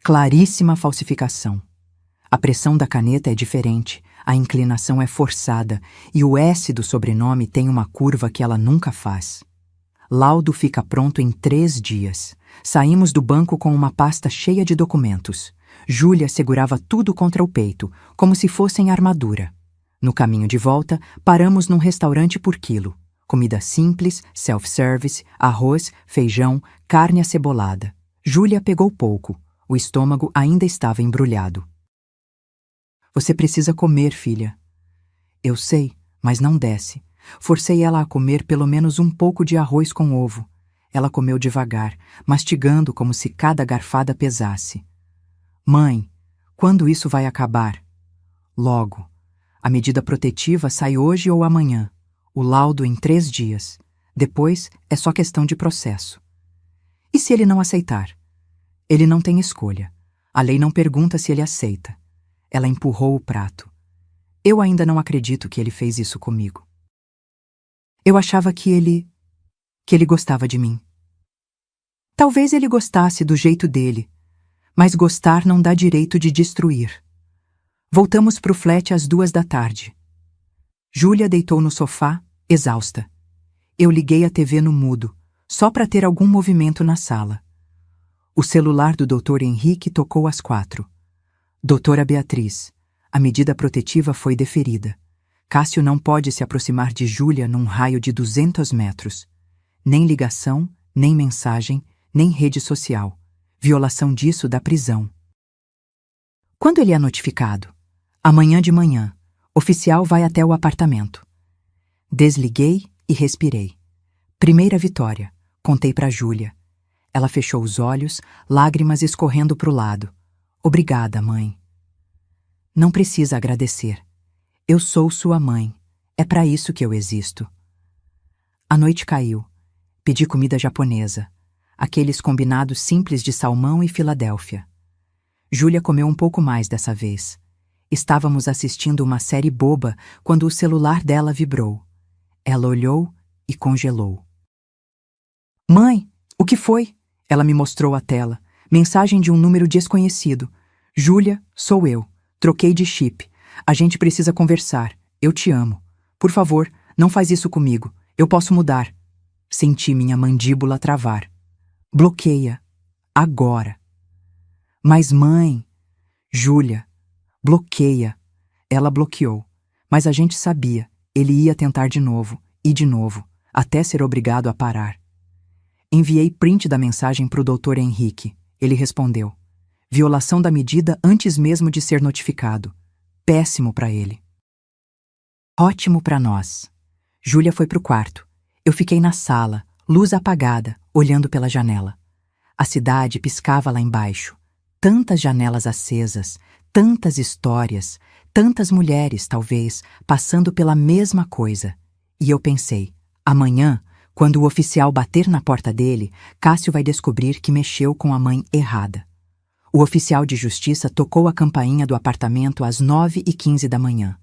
Claríssima falsificação. A pressão da caneta é diferente, a inclinação é forçada e o S do sobrenome tem uma curva que ela nunca faz. Laudo fica pronto em 3 dias. Saímos do banco com uma pasta cheia de documentos. Júlia segurava tudo contra o peito, como se fossem armadura. No caminho de volta, paramos num restaurante por quilo. Comida simples, self-service, arroz, feijão, carne acebolada. Júlia pegou pouco. O estômago ainda estava embrulhado. Você precisa comer, filha. Eu sei, mas não desce. Forcei ela a comer pelo menos um pouco de arroz com ovo. Ela comeu devagar, mastigando como se cada garfada pesasse. Mãe, quando isso vai acabar? Logo. A medida protetiva sai hoje ou amanhã. O laudo em 3 dias. Depois é só questão de processo. E se ele não aceitar? Ele não tem escolha. A lei não pergunta se ele aceita. Ela empurrou o prato. Eu ainda não acredito que ele fez isso comigo. Eu achava que ele gostava de mim. Talvez ele gostasse do jeito dele, mas gostar não dá direito de destruir. Voltamos pro flat às 2 da tarde. Júlia deitou no sofá, exausta. Eu liguei a TV no mudo, só para ter algum movimento na sala. O celular do Dr. Henrique tocou às 4. Doutora Beatriz, a medida protetiva foi deferida. Cássio não pode se aproximar de Júlia num raio de 200 metros. Nem ligação, nem mensagem, nem rede social. Violação disso dá prisão. Quando ele é notificado? Amanhã de manhã. Oficial vai até o apartamento. Desliguei e respirei. Primeira vitória. Contei para Júlia. Ela fechou os olhos, lágrimas escorrendo para o lado. Obrigada, mãe. Não precisa agradecer. Eu sou sua mãe. É para isso que eu existo. A noite caiu. Pedi comida japonesa. Aqueles combinados simples de salmão e Filadélfia. Júlia comeu um pouco mais dessa vez. Estávamos assistindo uma série boba quando o celular dela vibrou. Ela olhou e congelou. Mãe, o que foi? Ela me mostrou a tela. Mensagem de um número desconhecido. Júlia, sou eu. Troquei de chip. A gente precisa conversar. Eu te amo. Por favor, não faz isso comigo. Eu posso mudar. Senti minha mandíbula travar. Bloqueia. Agora. Mas mãe... Júlia, bloqueia. Ela bloqueou. Mas a gente sabia. Ele ia tentar de novo, e de novo, até ser obrigado a parar. Enviei print da mensagem para o Dr. Henrique. Ele respondeu. Violação da medida antes mesmo de ser notificado. Péssimo para ele. Ótimo para nós. Júlia foi para o quarto. Eu fiquei na sala, luz apagada, olhando pela janela. A cidade piscava lá embaixo. Tantas janelas acesas, tantas histórias, tantas mulheres, talvez, passando pela mesma coisa. E eu pensei, amanhã, quando o oficial bater na porta dele, Cássio vai descobrir que mexeu com a mãe errada. O oficial de justiça tocou a campainha do apartamento às 9h15 da manhã.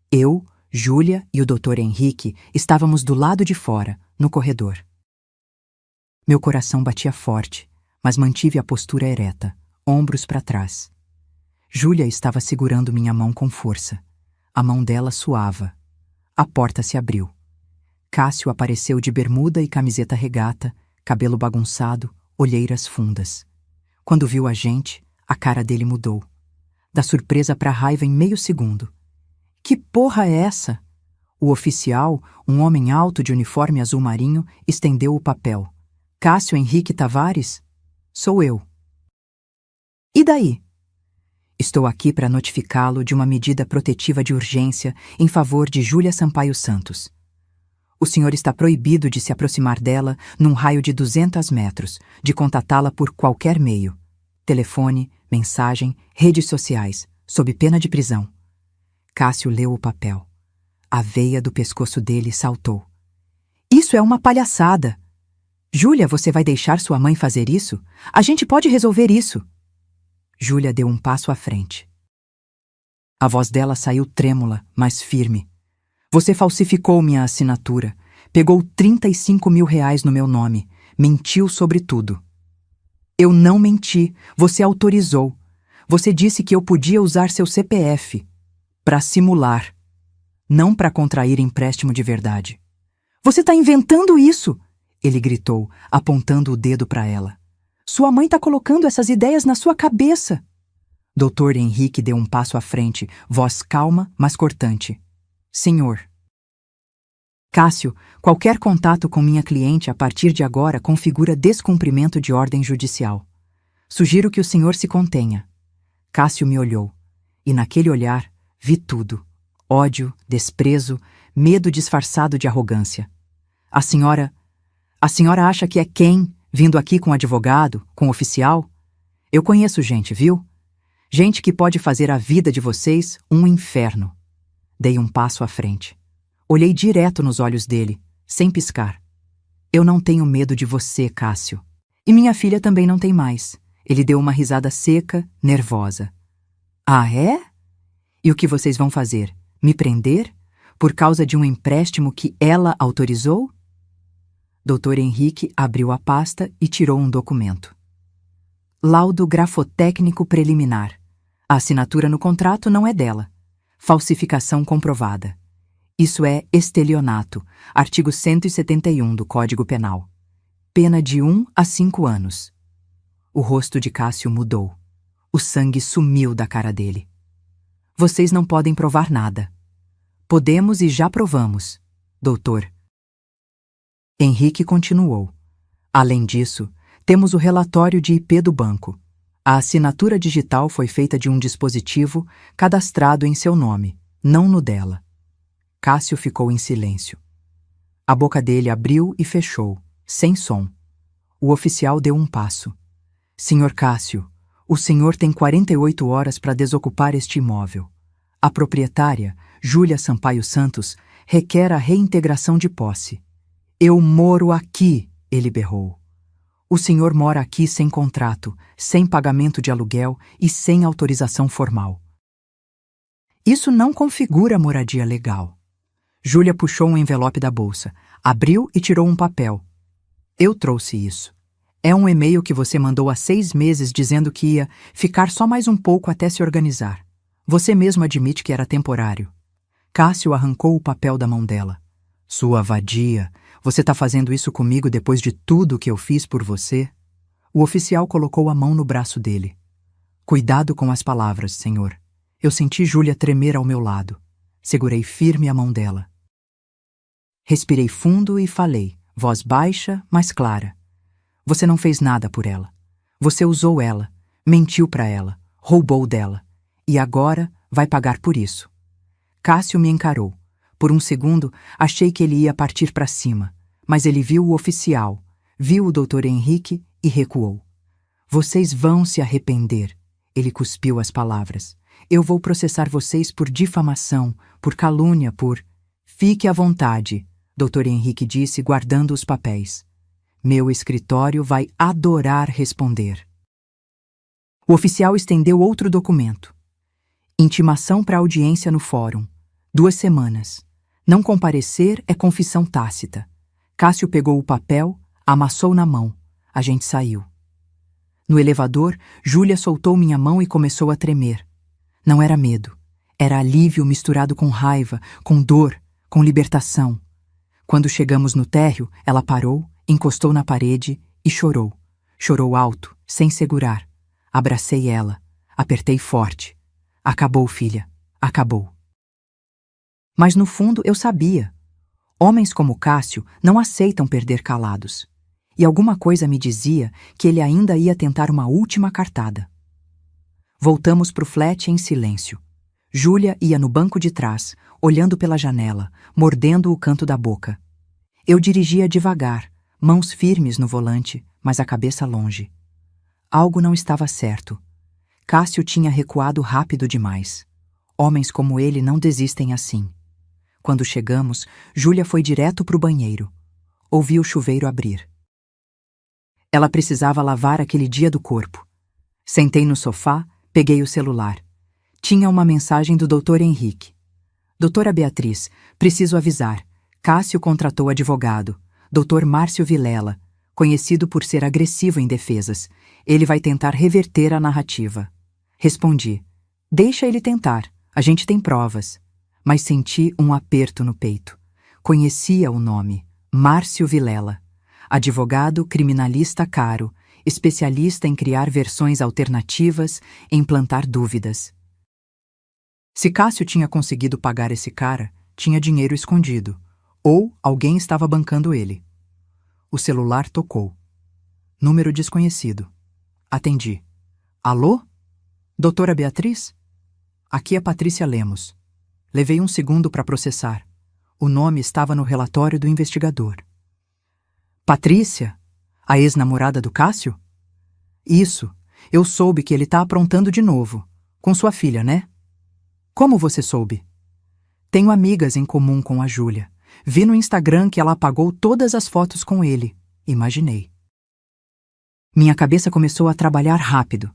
Eu, Júlia e o Dr. Henrique estávamos do lado de fora, no corredor. Meu coração batia forte, mas mantive a postura ereta, ombros para trás. Júlia estava segurando minha mão com força. A mão dela suava. A porta se abriu. Cássio apareceu de bermuda e camiseta regata, cabelo bagunçado, olheiras fundas. Quando viu a gente, a cara dele mudou. Da surpresa para a raiva em meio segundo. Que porra é essa? O oficial, um homem alto de uniforme azul marinho, estendeu o papel. Cássio Henrique Tavares? Sou eu. E daí? Estou aqui para notificá-lo de uma medida protetiva de urgência em favor de Júlia Sampaio Santos. O senhor está proibido de se aproximar dela num raio de 200 metros, de contatá-la por qualquer meio. Telefone, mensagem, redes sociais, sob pena de prisão. Cássio leu o papel. A veia do pescoço dele saltou. Isso é uma palhaçada! Júlia, você vai deixar sua mãe fazer isso? A gente pode resolver isso. Júlia deu um passo à frente. A voz dela saiu trêmula, mas firme. Você falsificou minha assinatura, pegou 35 mil reais no meu nome, mentiu sobre tudo. Eu não menti, você autorizou. Você disse que eu podia usar seu CPF para simular, não para contrair empréstimo de verdade. Você está inventando isso! Ele gritou, apontando o dedo para ela. Sua mãe está colocando essas ideias na sua cabeça. Dr. Henrique deu um passo à frente, voz calma, mas cortante. Senhor. Cássio, qualquer contato com minha cliente a partir de agora configura descumprimento de ordem judicial. Sugiro que o senhor se contenha. Cássio me olhou, e naquele olhar vi tudo. Ódio, desprezo, medo disfarçado de arrogância. A senhora acha que é quem, vindo aqui com advogado, com oficial? Eu conheço gente, viu? Gente que pode fazer a vida de vocês um inferno. Dei um passo à frente. Olhei direto nos olhos dele, sem piscar. Eu não tenho medo de você, Cássio. E minha filha também não tem mais. Ele deu uma risada seca, nervosa. Ah, é? E o que vocês vão fazer? Me prender? Por causa de um empréstimo que ela autorizou? Dr. Henrique abriu a pasta e tirou um documento. Laudo grafotécnico preliminar. A assinatura no contrato não é dela. Falsificação comprovada. Isso é estelionato, artigo 171 do Código Penal. Pena de 1 a 5 anos. O rosto de Cássio mudou. O sangue sumiu da cara dele. Vocês não podem provar nada. Podemos e já provamos, doutor. Henrique continuou. Além disso, temos o relatório de IP do banco. A assinatura digital foi feita de um dispositivo cadastrado em seu nome, não no dela. Cássio ficou em silêncio. A boca dele abriu e fechou, sem som. O oficial deu um passo. Senhor Cássio, o senhor tem 48 horas para desocupar este imóvel. A proprietária, Júlia Sampaio Santos, requer a reintegração de posse. Eu moro aqui, ele berrou. O senhor mora aqui sem contrato, sem pagamento de aluguel e sem autorização formal. Isso não configura moradia legal. Júlia puxou um envelope da bolsa, abriu e tirou um papel. Eu trouxe isso. É um e-mail que você mandou há 6 meses dizendo que ia ficar só mais um pouco até se organizar. Você mesmo admite que era temporário. Cássio arrancou o papel da mão dela. Sua vadia, você tá fazendo isso comigo depois de tudo que eu fiz por você? O oficial colocou a mão no braço dele. Cuidado com as palavras, senhor. Eu senti Júlia tremer ao meu lado. Segurei firme a mão dela. Respirei fundo e falei, voz baixa, mas clara. Você não fez nada por ela. Você usou ela, mentiu para ela, roubou dela. E agora vai pagar por isso. Cássio me encarou. Por um segundo, achei que ele ia partir para cima, mas ele viu o oficial, viu o Dr. Henrique e recuou. Vocês vão se arrepender. Ele cuspiu as palavras. Eu vou processar vocês por difamação, por calúnia, por... Fique à vontade, Dr. Henrique disse, guardando os papéis. Meu escritório vai adorar responder. O oficial estendeu outro documento. Intimação para audiência no fórum. 2 semanas. Não comparecer é confissão tácita. Cássio pegou o papel, amassou na mão. A gente saiu. No elevador, Júlia soltou minha mão e começou a tremer. Não era medo. Era alívio misturado com raiva, com dor, com libertação. Quando chegamos no térreo, ela parou, encostou na parede e chorou. Chorou alto, sem segurar. Abracei ela. Apertei forte. Acabou, filha. Acabou. Mas no fundo eu sabia. Homens como Cássio não aceitam perder calados. E alguma coisa me dizia que ele ainda ia tentar uma última cartada. Voltamos pro flat em silêncio. Júlia ia no banco de trás, olhando pela janela, mordendo o canto da boca. Eu dirigia devagar, mãos firmes no volante, mas a cabeça longe. Algo não estava certo. Cássio tinha recuado rápido demais. Homens como ele não desistem assim. Quando chegamos, Júlia foi direto pro banheiro. Ouvi o chuveiro abrir. Ela precisava lavar aquele dia do corpo. Sentei no sofá, peguei o celular. Tinha uma mensagem do Dr. Henrique. Doutora Beatriz, preciso avisar. Cássio contratou advogado. Dr. Márcio Vilela, conhecido por ser agressivo em defesas. Ele vai tentar reverter a narrativa. Respondi. Deixa ele tentar. A gente tem provas. Mas senti um aperto no peito. Conhecia o nome. Márcio Vilela. Advogado criminalista caro, especialista em criar versões alternativas, em plantar dúvidas. Se Cássio tinha conseguido pagar esse cara, tinha dinheiro escondido. Ou alguém estava bancando ele. O celular tocou. Número desconhecido. Atendi. Alô? Doutora Beatriz? Aqui é Patrícia Lemos. Levei um segundo para processar. O nome estava no relatório do investigador. Patrícia? A ex-namorada do Cássio? Isso. Eu soube que ele tá aprontando de novo. Com sua filha, né? Como você soube? Tenho amigas em comum com a Júlia. Vi no Instagram que ela apagou todas as fotos com ele. Imaginei. Minha cabeça começou a trabalhar rápido.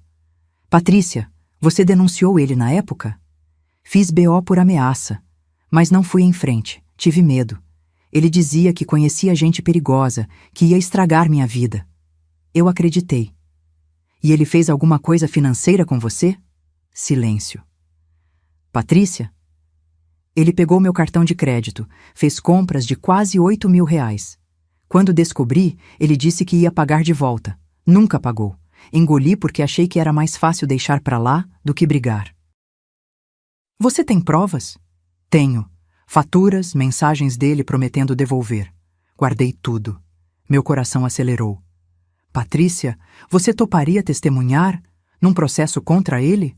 Patrícia, você denunciou ele na época? Fiz BO por ameaça, mas não fui em frente. Tive medo. Ele dizia que conhecia gente perigosa, que ia estragar minha vida. Eu acreditei. E ele fez alguma coisa financeira com você? Silêncio. Patrícia? Ele pegou meu cartão de crédito, fez compras de quase R$ 8.000. Quando descobri, ele disse que ia pagar de volta. Nunca pagou. Engoli porque achei que era mais fácil deixar pra lá do que brigar. Você tem provas? Tenho. Faturas, mensagens dele prometendo devolver. Guardei tudo. Meu coração acelerou. Patrícia, você toparia testemunhar num processo contra ele?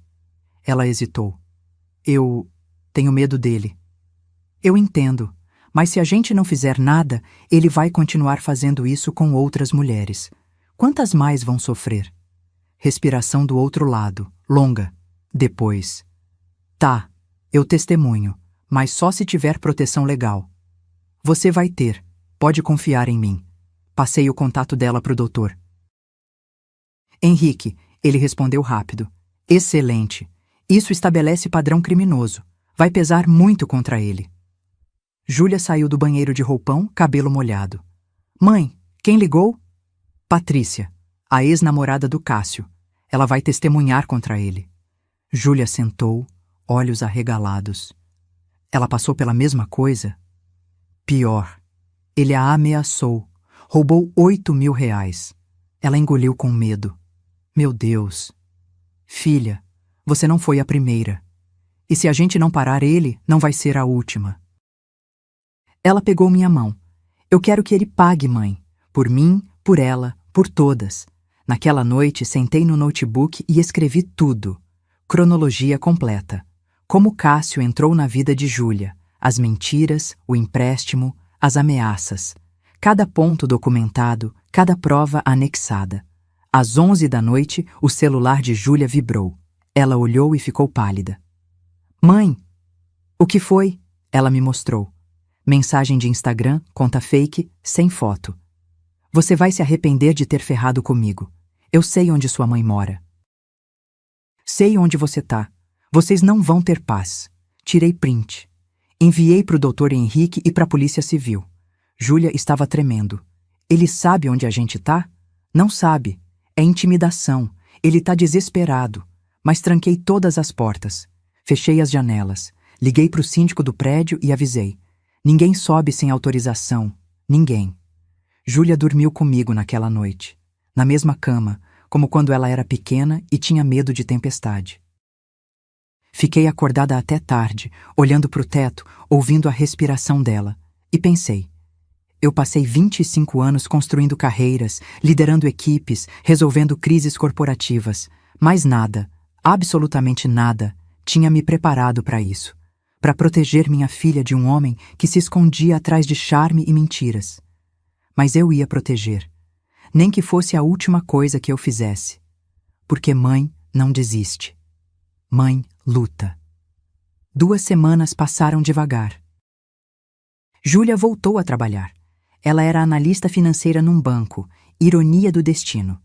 Ela hesitou. Eu tenho medo dele. Eu entendo, mas se a gente não fizer nada, ele vai continuar fazendo isso com outras mulheres. Quantas mais vão sofrer? Respiração do outro lado, longa. Depois. Tá, eu testemunho, mas só se tiver proteção legal. Você vai ter, pode confiar em mim. Passei o contato dela pro doutor. Henrique, ele respondeu rápido. Excelente. Isso estabelece padrão criminoso. Vai pesar muito contra ele. Júlia saiu do banheiro de roupão, cabelo molhado. Mãe, quem ligou? Patrícia, a ex-namorada do Cássio. Ela vai testemunhar contra ele. Júlia sentou, olhos arregalados. Ela passou pela mesma coisa? Pior. Ele a ameaçou. Roubou 8.000 reais. Ela engoliu com medo. Meu Deus. Filha, você não foi a primeira. E se a gente não parar ele, não vai ser a última. Ela pegou minha mão. Eu quero que ele pague, mãe. Por mim, por ela, por todas. Naquela noite, sentei no notebook e escrevi tudo. Cronologia completa. Como Cássio entrou na vida de Júlia. As mentiras, o empréstimo, as ameaças. Cada ponto documentado, cada prova anexada. Às 11 da noite, o celular de Júlia vibrou. Ela olhou e ficou pálida. Mãe, o que foi? Ela me mostrou. Mensagem de Instagram, conta fake, sem foto. Você vai se arrepender de ter ferrado comigo. Eu sei onde sua mãe mora. Sei onde você tá. Vocês não vão ter paz. Tirei print. Enviei pro Dr. Henrique e pra Polícia Civil. Júlia estava tremendo. Ele sabe onde a gente tá? Não sabe. É intimidação. Ele tá desesperado. Mas tranquei todas as portas. Fechei as janelas. Liguei pro síndico do prédio e avisei. Ninguém sobe sem autorização. Ninguém. Júlia dormiu comigo naquela noite. Na mesma cama, como quando ela era pequena e tinha medo de tempestade. Fiquei acordada até tarde, olhando pro teto, ouvindo a respiração dela. E pensei. Eu passei 25 anos construindo carreiras, liderando equipes, resolvendo crises corporativas. Mas nada, absolutamente nada, tinha me preparado para isso. Para proteger minha filha de um homem que se escondia atrás de charme e mentiras. Mas eu ia proteger. Nem que fosse a última coisa que eu fizesse. Porque mãe não desiste. Mãe luta. 2 semanas passaram devagar. Júlia voltou a trabalhar. Ela era analista financeira num banco, ironia do destino.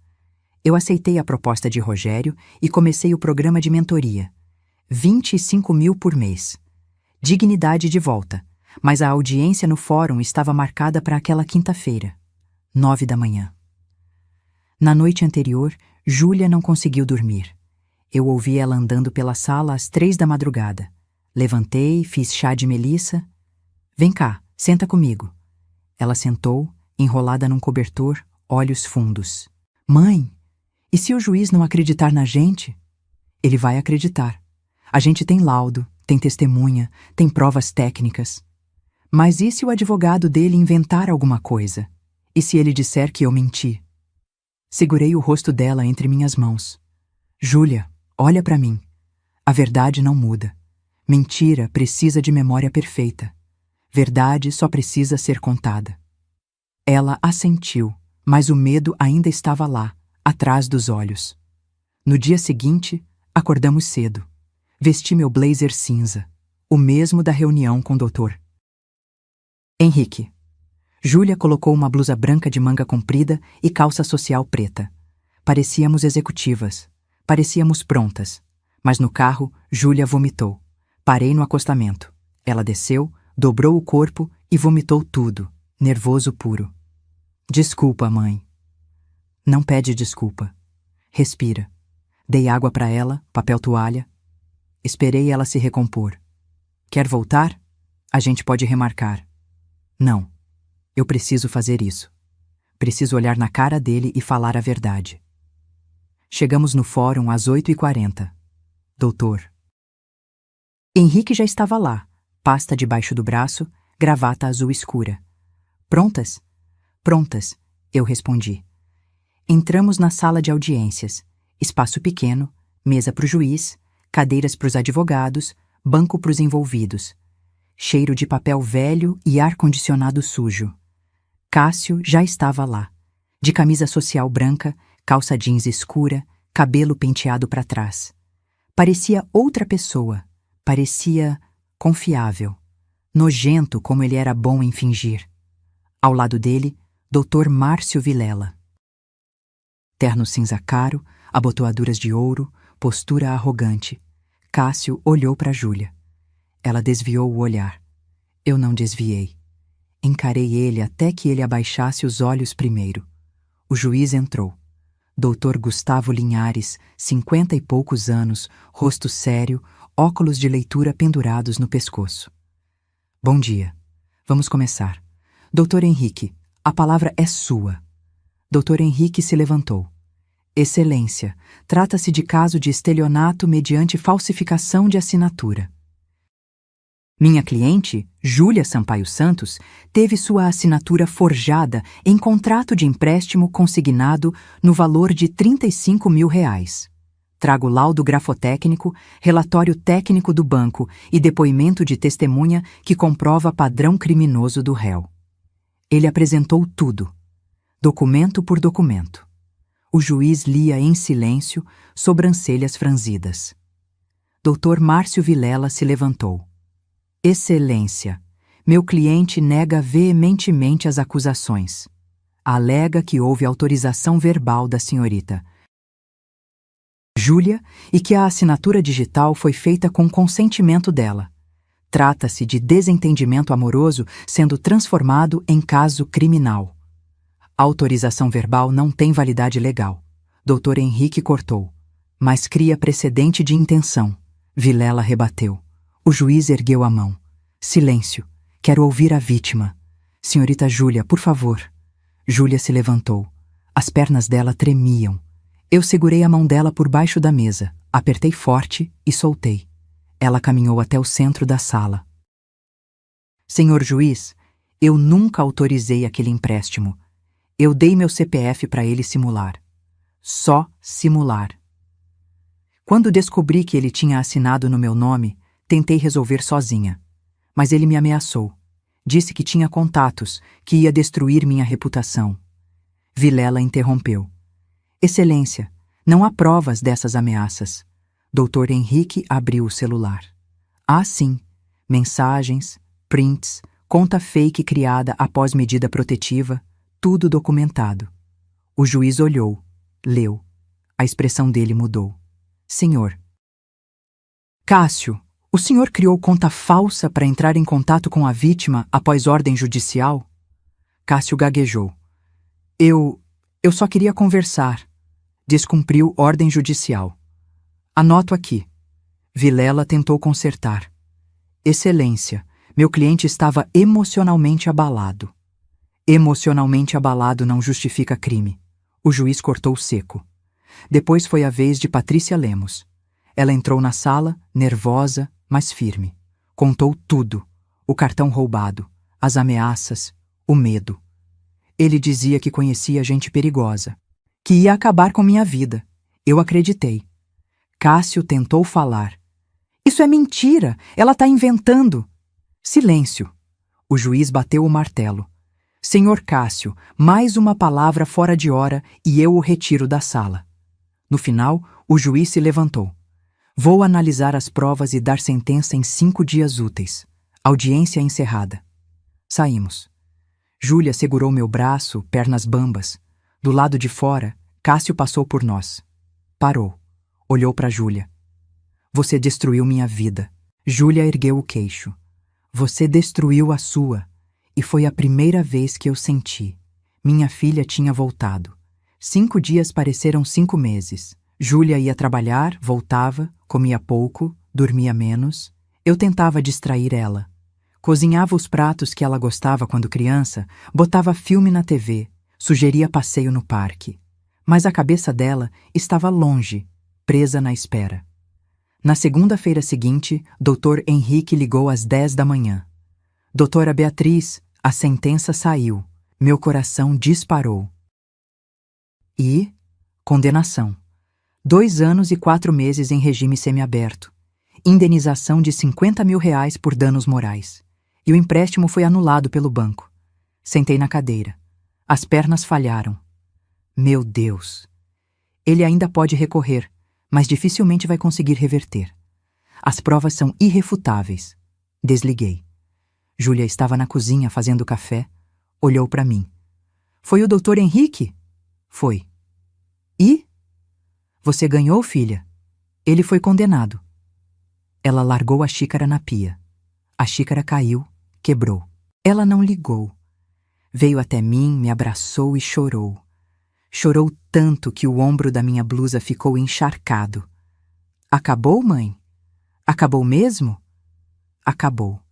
Eu aceitei a proposta de Rogério e comecei o programa de mentoria. 25.000 por mês. Dignidade de volta, mas a audiência no fórum estava marcada para aquela quinta-feira, 9 da manhã. Na noite anterior, Júlia não conseguiu dormir. Eu ouvi ela andando pela sala às 3 da madrugada. Levantei, fiz chá de melissa. Vem cá, senta comigo. Ela sentou, enrolada num cobertor, olhos fundos. Mãe, e se o juiz não acreditar na gente? Ele vai acreditar. A gente tem laudo, tem testemunha, tem provas técnicas. Mas e se o advogado dele inventar alguma coisa? E se ele disser que eu menti? Segurei o rosto dela entre minhas mãos. Júlia, olha pra mim. A verdade não muda. Mentira precisa de memória perfeita. Verdade só precisa ser contada. Ela assentiu, mas o medo ainda estava lá, atrás dos olhos. No dia seguinte, acordamos cedo. Vesti meu blazer cinza, o mesmo da reunião com o doutor. Henrique. Júlia colocou uma blusa branca de manga comprida e calça social preta. Parecíamos executivas. Parecíamos prontas. Mas no carro, Júlia vomitou. Parei no acostamento. Ela desceu, dobrou o corpo e vomitou tudo, nervoso puro. Desculpa, mãe. Não pede desculpa. Respira. Dei água para ela, papel toalha. Esperei ela se recompor. Quer voltar? A gente pode remarcar. Não. Eu preciso fazer isso. Preciso olhar na cara dele e falar a verdade. Chegamos no fórum às 8h40. Doutor. Henrique já estava lá, pasta debaixo do braço, gravata azul escura. Prontas? Prontas, eu respondi. Entramos na sala de audiências. Espaço pequeno, mesa para o juiz, cadeiras para os advogados, banco para os envolvidos. Cheiro de papel velho e ar-condicionado sujo. Cássio já estava lá, de camisa social branca, calça jeans escura, cabelo penteado para trás. Parecia outra pessoa, parecia confiável, nojento como ele era bom em fingir. Ao lado dele, Dr. Márcio Vilela. Terno cinza caro, abotoaduras de ouro, postura arrogante. Cássio olhou para Júlia. Ela desviou o olhar. Eu não desviei. Encarei ele até que ele abaixasse os olhos primeiro. O juiz entrou. Dr. Gustavo Linhares, 50 e poucos anos, rosto sério, óculos de leitura pendurados no pescoço. Bom dia. Vamos começar. Dr. Henrique, a palavra é sua. Dr. Henrique se levantou. Excelência, trata-se de caso de estelionato mediante falsificação de assinatura. Minha cliente, Júlia Sampaio Santos, teve sua assinatura forjada em contrato de empréstimo consignado no valor de R$35 mil. Trago laudo grafotécnico, relatório técnico do banco e depoimento de testemunha que comprova padrão criminoso do réu. Ele apresentou tudo, documento por documento. O juiz lia em silêncio, sobrancelhas franzidas. Dr. Márcio Vilela se levantou. Excelência, meu cliente nega veementemente as acusações. Alega que houve autorização verbal da senhorita Júlia e que a assinatura digital foi feita com consentimento dela. Trata-se de desentendimento amoroso sendo transformado em caso criminal. A autorização verbal não tem validade legal. Dr. Henrique cortou. Mas cria precedente de intenção. Vilela rebateu. O juiz ergueu a mão. Silêncio. Quero ouvir a vítima. Senhorita Júlia, por favor. Júlia se levantou. As pernas dela tremiam. Eu segurei a mão dela por baixo da mesa, apertei forte e soltei. Ela caminhou até o centro da sala. Senhor juiz, eu nunca autorizei aquele empréstimo. Eu dei meu CPF para ele simular. Só simular. Quando descobri que ele tinha assinado no meu nome, tentei resolver sozinha. Mas ele me ameaçou. Disse que tinha contatos, que ia destruir minha reputação. Vilela interrompeu. Excelência, não há provas dessas ameaças. Dr. Henrique abriu o celular. Há sim, mensagens, prints, conta fake criada após medida protetiva, tudo documentado. O juiz olhou, leu. A expressão dele mudou. Senhor. Cássio, o senhor criou conta falsa para entrar em contato com a vítima após ordem judicial? Cássio gaguejou. Eu só queria conversar. Descumpriu ordem judicial. Anoto aqui. Vilela tentou consertar. Excelência, meu cliente estava emocionalmente abalado. Emocionalmente abalado não justifica crime. O juiz cortou seco. Depois foi a vez de Patrícia Lemos. Ela entrou na sala, nervosa, mas firme. Contou tudo. O cartão roubado, as ameaças, o medo. Ele dizia que conhecia gente perigosa, que ia acabar com minha vida. Eu acreditei. Cássio tentou falar. Isso é mentira! Ela está inventando! Silêncio. O juiz bateu o martelo. Senhor Cássio, mais uma palavra fora de hora e eu o retiro da sala. No final, o juiz se levantou. Vou analisar as provas e dar sentença em 5 dias úteis. Audiência encerrada. Saímos. Júlia segurou meu braço, pernas bambas. Do lado de fora, Cássio passou por nós. Parou. Olhou para Júlia. Você destruiu minha vida. Júlia ergueu o queixo. Você destruiu a sua. E foi a primeira vez que eu senti. Minha filha tinha voltado. 5 dias pareceram 5 meses. Júlia ia trabalhar, voltava, comia pouco, dormia menos. Eu tentava distrair ela. Cozinhava os pratos que ela gostava quando criança, botava filme na TV, sugeria passeio no parque. Mas a cabeça dela estava longe, presa na espera. Na segunda-feira seguinte, Dr. Henrique ligou às 10 da manhã. Doutora Beatriz, a sentença saiu. Meu coração disparou. E? Condenação. 2 anos e 4 meses em regime semiaberto. Indenização de R$ 50.000 por danos morais. E o empréstimo foi anulado pelo banco. Sentei na cadeira. As pernas falharam. Meu Deus! Ele ainda pode recorrer, mas dificilmente vai conseguir reverter. As provas são irrefutáveis. Desliguei. Júlia estava na cozinha fazendo café. Olhou para mim. Foi o Dr. Henrique? Foi. E? Você ganhou, filha? Ele foi condenado. Ela largou a xícara na pia. A xícara caiu, quebrou. Ela não ligou. Veio até mim, me abraçou e chorou. Chorou tanto que o ombro da minha blusa ficou encharcado. Acabou, mãe? Acabou mesmo? Acabou.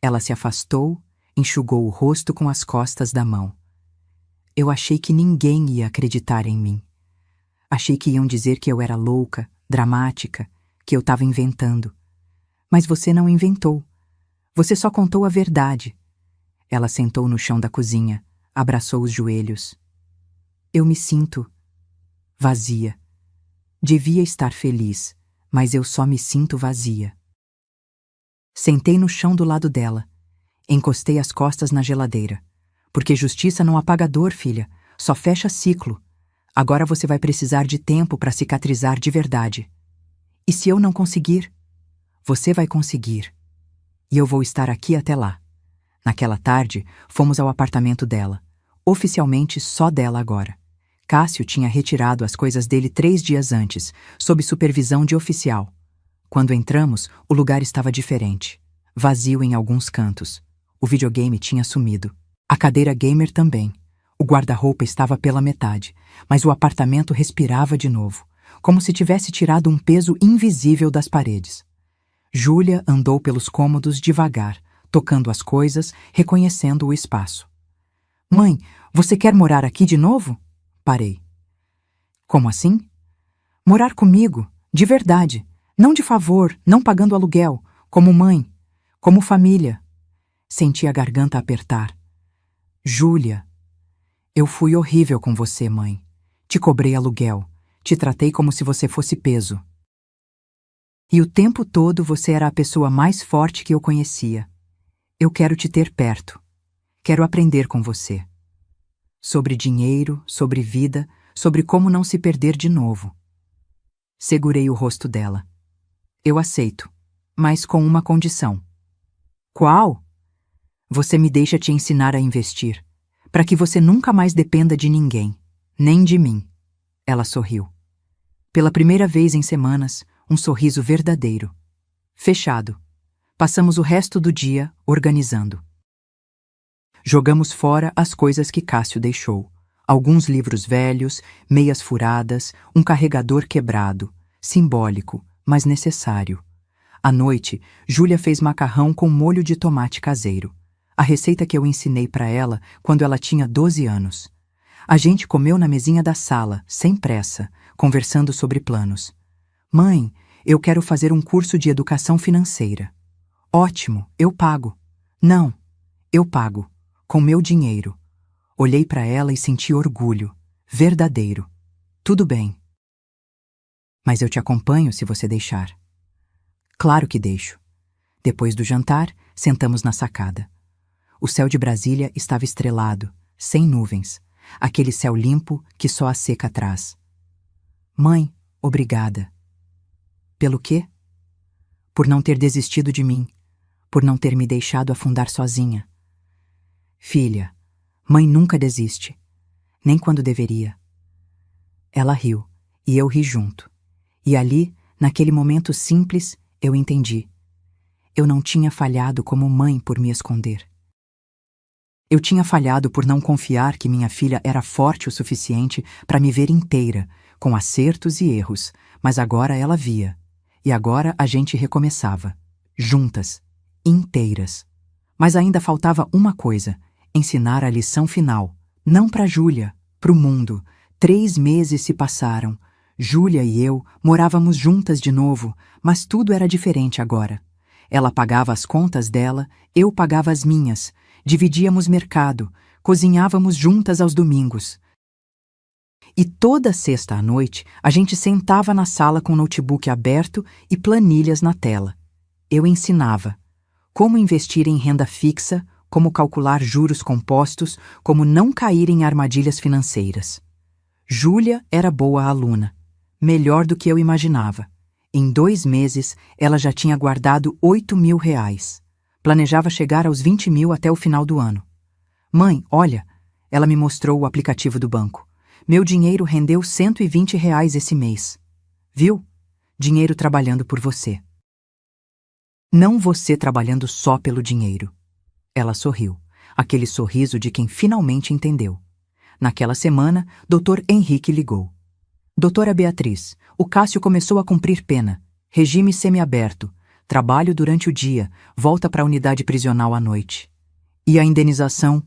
Ela se afastou, enxugou o rosto com as costas da mão. Eu achei que ninguém ia acreditar em mim. Achei que iam dizer que eu era louca, dramática, que eu estava inventando. Mas você não inventou. Você só contou a verdade. Ela sentou no chão da cozinha, abraçou os joelhos. Eu me sinto vazia. Devia estar feliz, mas eu só me sinto vazia. Sentei no chão do lado dela. Encostei as costas na geladeira. Porque justiça não apaga dor, filha. Só fecha ciclo. Agora você vai precisar de tempo para cicatrizar de verdade. E se eu não conseguir? Você vai conseguir. E eu vou estar aqui até lá. Naquela tarde, fomos ao apartamento dela. Oficialmente só dela agora. Cássio tinha retirado as coisas dele 3 dias antes, sob supervisão de oficial. Quando entramos, o lugar estava diferente. Vazio em alguns cantos. O videogame tinha sumido. A cadeira gamer também. O guarda-roupa estava pela metade, mas o apartamento respirava de novo, como se tivesse tirado um peso invisível das paredes. Júlia andou pelos cômodos devagar, tocando as coisas, reconhecendo o espaço. Mãe, você quer morar aqui de novo? Parei. Como assim? Morar comigo, de verdade, não de favor, não pagando aluguel, como mãe, como família. Senti a garganta apertar. Júlia, eu fui horrível com você, mãe. Te cobrei aluguel, te tratei como se você fosse peso. E o tempo todo você era a pessoa mais forte que eu conhecia. Eu quero te ter perto. Quero aprender com você. Sobre dinheiro, sobre vida, sobre como não se perder de novo. Segurei o rosto dela. Eu aceito, mas com uma condição. Qual? Você me deixa te ensinar a investir, para que você nunca mais dependa de ninguém, nem de mim. Ela sorriu. Pela primeira vez em semanas, um sorriso verdadeiro. Fechado. Passamos o resto do dia organizando. Jogamos fora as coisas que Cássio deixou. Alguns livros velhos, meias furadas, um carregador quebrado. Simbólico, mas necessário. À noite, Júlia fez macarrão com molho de tomate caseiro. A receita que eu ensinei para ela quando ela tinha 12 anos. A gente comeu na mesinha da sala, sem pressa, conversando sobre planos. Mãe, eu quero fazer um curso de educação financeira. Ótimo, eu pago. Não, eu pago. Com meu dinheiro. Olhei para ela e senti orgulho. Verdadeiro. Tudo bem. Mas eu te acompanho se você deixar. Claro que deixo. Depois do jantar, sentamos na sacada. O céu de Brasília estava estrelado, sem nuvens. Aquele céu limpo que só a seca traz. Mãe, obrigada. Pelo quê? Por não ter desistido de mim. Por não ter me deixado afundar sozinha. Filha, mãe nunca desiste, nem quando deveria. Ela riu, e eu ri junto. E ali, naquele momento simples, eu entendi. Eu não tinha falhado como mãe por me esconder. Eu tinha falhado por não confiar que minha filha era forte o suficiente para me ver inteira, com acertos e erros, mas agora ela via. E agora a gente recomeçava, juntas, inteiras. Mas ainda faltava uma coisa. Ensinar a lição final, não para Júlia, para o mundo. 3 meses se passaram. Júlia e eu morávamos juntas de novo, mas tudo era diferente agora. Ela pagava as contas dela, eu pagava as minhas, dividíamos mercado, cozinhávamos juntas aos domingos. E toda sexta à noite, a gente sentava na sala com o notebook aberto e planilhas na tela. Eu ensinava como investir em renda fixa, como calcular juros compostos, como não cair em armadilhas financeiras. Júlia era boa aluna, melhor do que eu imaginava. Em 2 meses, ela já tinha guardado R$ 8.000. Planejava chegar aos 20.000 até o final do ano. Mãe, olha, ela me mostrou o aplicativo do banco. Meu dinheiro rendeu R$ 120 esse mês. Viu? Dinheiro trabalhando por você. Não você trabalhando só pelo dinheiro. Ela sorriu, aquele sorriso de quem finalmente entendeu. Naquela semana, Dr. Henrique ligou. Doutora Beatriz, o Cássio começou a cumprir pena. Regime semiaberto. Trabalho durante o dia, volta para a unidade prisional à noite. E a indenização?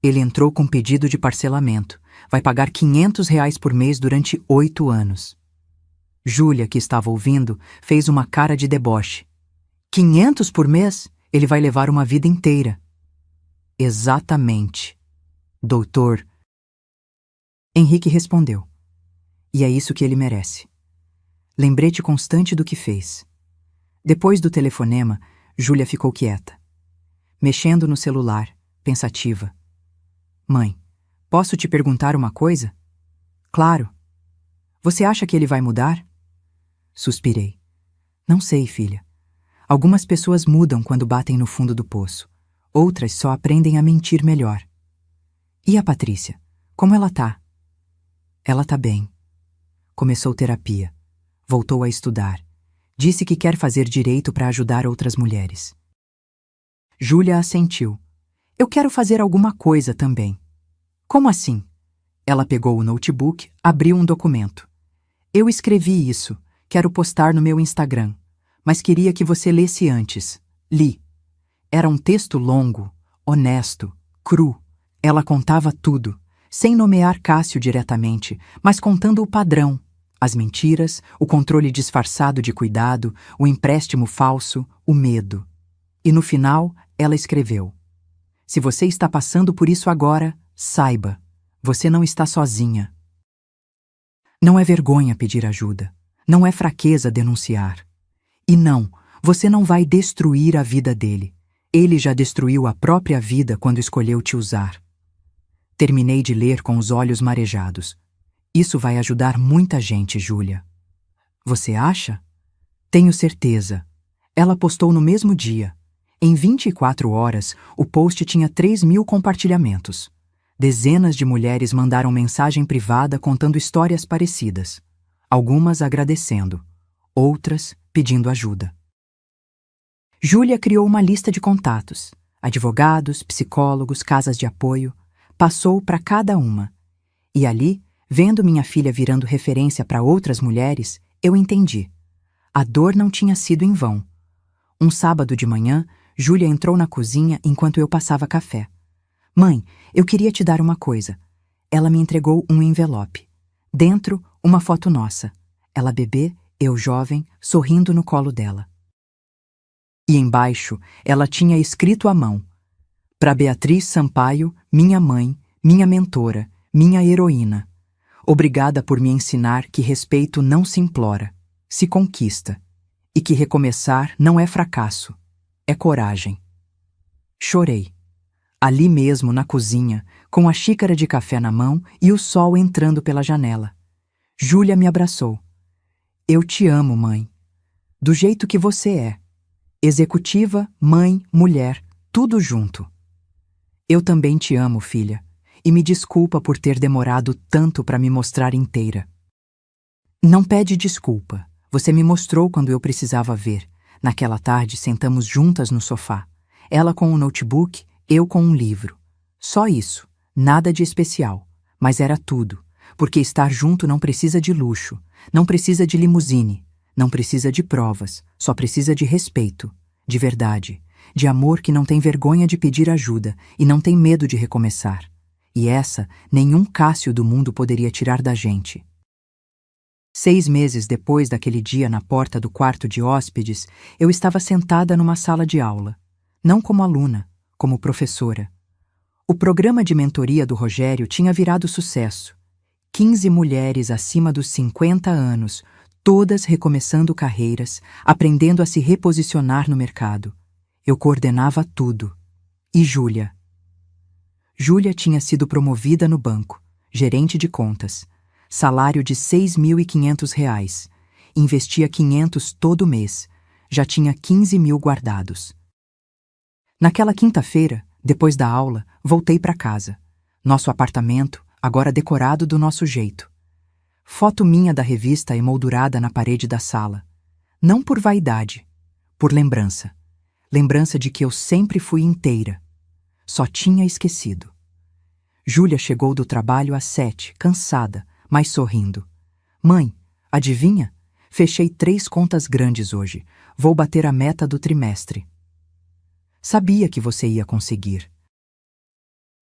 Ele entrou com pedido de parcelamento. Vai pagar R$ 500 por mês durante 8 anos. Júlia, que estava ouvindo, fez uma cara de deboche. 500 por mês? Ele vai levar uma vida inteira. Exatamente. Doutor. Henrique respondeu. E é isso que ele merece. Lembrete constante do que fez. Depois do telefonema, Júlia ficou quieta, mexendo no celular, pensativa. Mãe, posso te perguntar uma coisa? Claro. Você acha que ele vai mudar? Suspirei. Não sei, filha. Algumas pessoas mudam quando batem no fundo do poço. Outras só aprendem a mentir melhor. E a Patrícia? Como ela tá? Ela tá bem. Começou terapia. Voltou a estudar. Disse que quer fazer direito para ajudar outras mulheres. Júlia assentiu. Eu quero fazer alguma coisa também. Como assim? Ela pegou o notebook, abriu um documento. Eu escrevi isso. Quero postar no meu Instagram. Mas queria que você lesse antes. Li. Era um texto longo, honesto, cru. Ela contava tudo, sem nomear Cássio diretamente, mas contando o padrão, as mentiras, o controle disfarçado de cuidado, o empréstimo falso, o medo. E no final, ela escreveu: se você está passando por isso agora, saiba, você não está sozinha. Não é vergonha pedir ajuda. Não é fraqueza denunciar. E não, você não vai destruir a vida dele. Ele já destruiu a própria vida quando escolheu te usar. Terminei de ler com os olhos marejados. Isso vai ajudar muita gente, Júlia. Você acha? Tenho certeza. Ela postou no mesmo dia. Em 24 horas, o post tinha 3.000 compartilhamentos. Dezenas de mulheres mandaram mensagem privada contando histórias parecidas. Algumas agradecendo, outras pedindo ajuda. Júlia criou uma lista de contatos, advogados, psicólogos, casas de apoio, passou para cada uma. E ali, vendo minha filha virando referência para outras mulheres, eu entendi. A dor não tinha sido em vão. Um sábado de manhã, Júlia entrou na cozinha enquanto eu passava café. Mãe, eu queria te dar uma coisa. Ela me entregou um envelope. Dentro, uma foto nossa. Ela bebê, eu jovem, sorrindo no colo dela. E embaixo, ela tinha escrito à mão: para Beatriz Sampaio, minha mãe, minha mentora, minha heroína. Obrigada por me ensinar que respeito não se implora, se conquista. E que recomeçar não é fracasso, é coragem. Chorei. Ali mesmo, na cozinha, com a xícara de café na mão e o sol entrando pela janela. Júlia me abraçou. Eu te amo, mãe. Do jeito que você é. Executiva, mãe, mulher, tudo junto. Eu também te amo, filha, e me desculpa por ter demorado tanto para me mostrar inteira. Não pede desculpa. Você me mostrou quando eu precisava ver. Naquela tarde, sentamos juntas no sofá. Ela com um notebook, eu com um livro. Só isso, nada de especial. Mas era tudo, porque estar junto não precisa de luxo, não precisa de limusine, não precisa de provas, só precisa de respeito, de verdade, de amor que não tem vergonha de pedir ajuda e não tem medo de recomeçar. E essa, nenhum Cássio do mundo poderia tirar da gente. 6 meses depois daquele dia na porta do quarto de hóspedes, eu estava sentada numa sala de aula, não como aluna, como professora. O programa de mentoria do Rogério tinha virado sucesso. 15 mulheres acima dos 50 anos, todas recomeçando carreiras, aprendendo a se reposicionar no mercado. Eu coordenava tudo. E Júlia? Júlia tinha sido promovida no banco, gerente de contas, salário de R$ 6.500, investia 500 todo mês, já tinha 15 mil guardados. Naquela quinta-feira, depois da aula, voltei para casa. Nosso apartamento, agora decorado do nosso jeito. Foto minha da revista emoldurada na parede da sala. Não por vaidade, por lembrança. Lembrança de que eu sempre fui inteira. Só tinha esquecido. Júlia chegou do trabalho às 7, cansada, mas sorrindo. Mãe, adivinha? Fechei 3 contas grandes hoje. Vou bater a meta do trimestre. Sabia que você ia conseguir.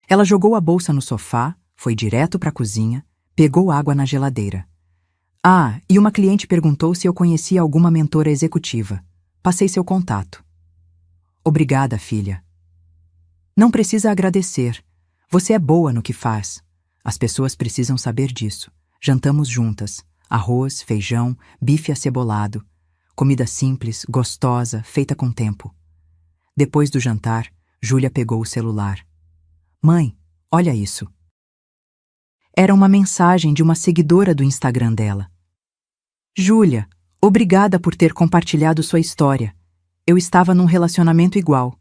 Ela jogou a bolsa no sofá, foi direto para a cozinha, pegou água na geladeira. Ah, e uma cliente perguntou se eu conhecia alguma mentora executiva. Passei seu contato. Obrigada, filha. Não precisa agradecer. Você é boa no que faz. As pessoas precisam saber disso. Jantamos juntas. Arroz, feijão, bife acebolado. Comida simples, gostosa, feita com tempo. Depois do jantar, Júlia pegou o celular. Mãe, olha isso. Era uma mensagem de uma seguidora do Instagram dela. Júlia, obrigada por ter compartilhado sua história. Eu estava num relacionamento igual.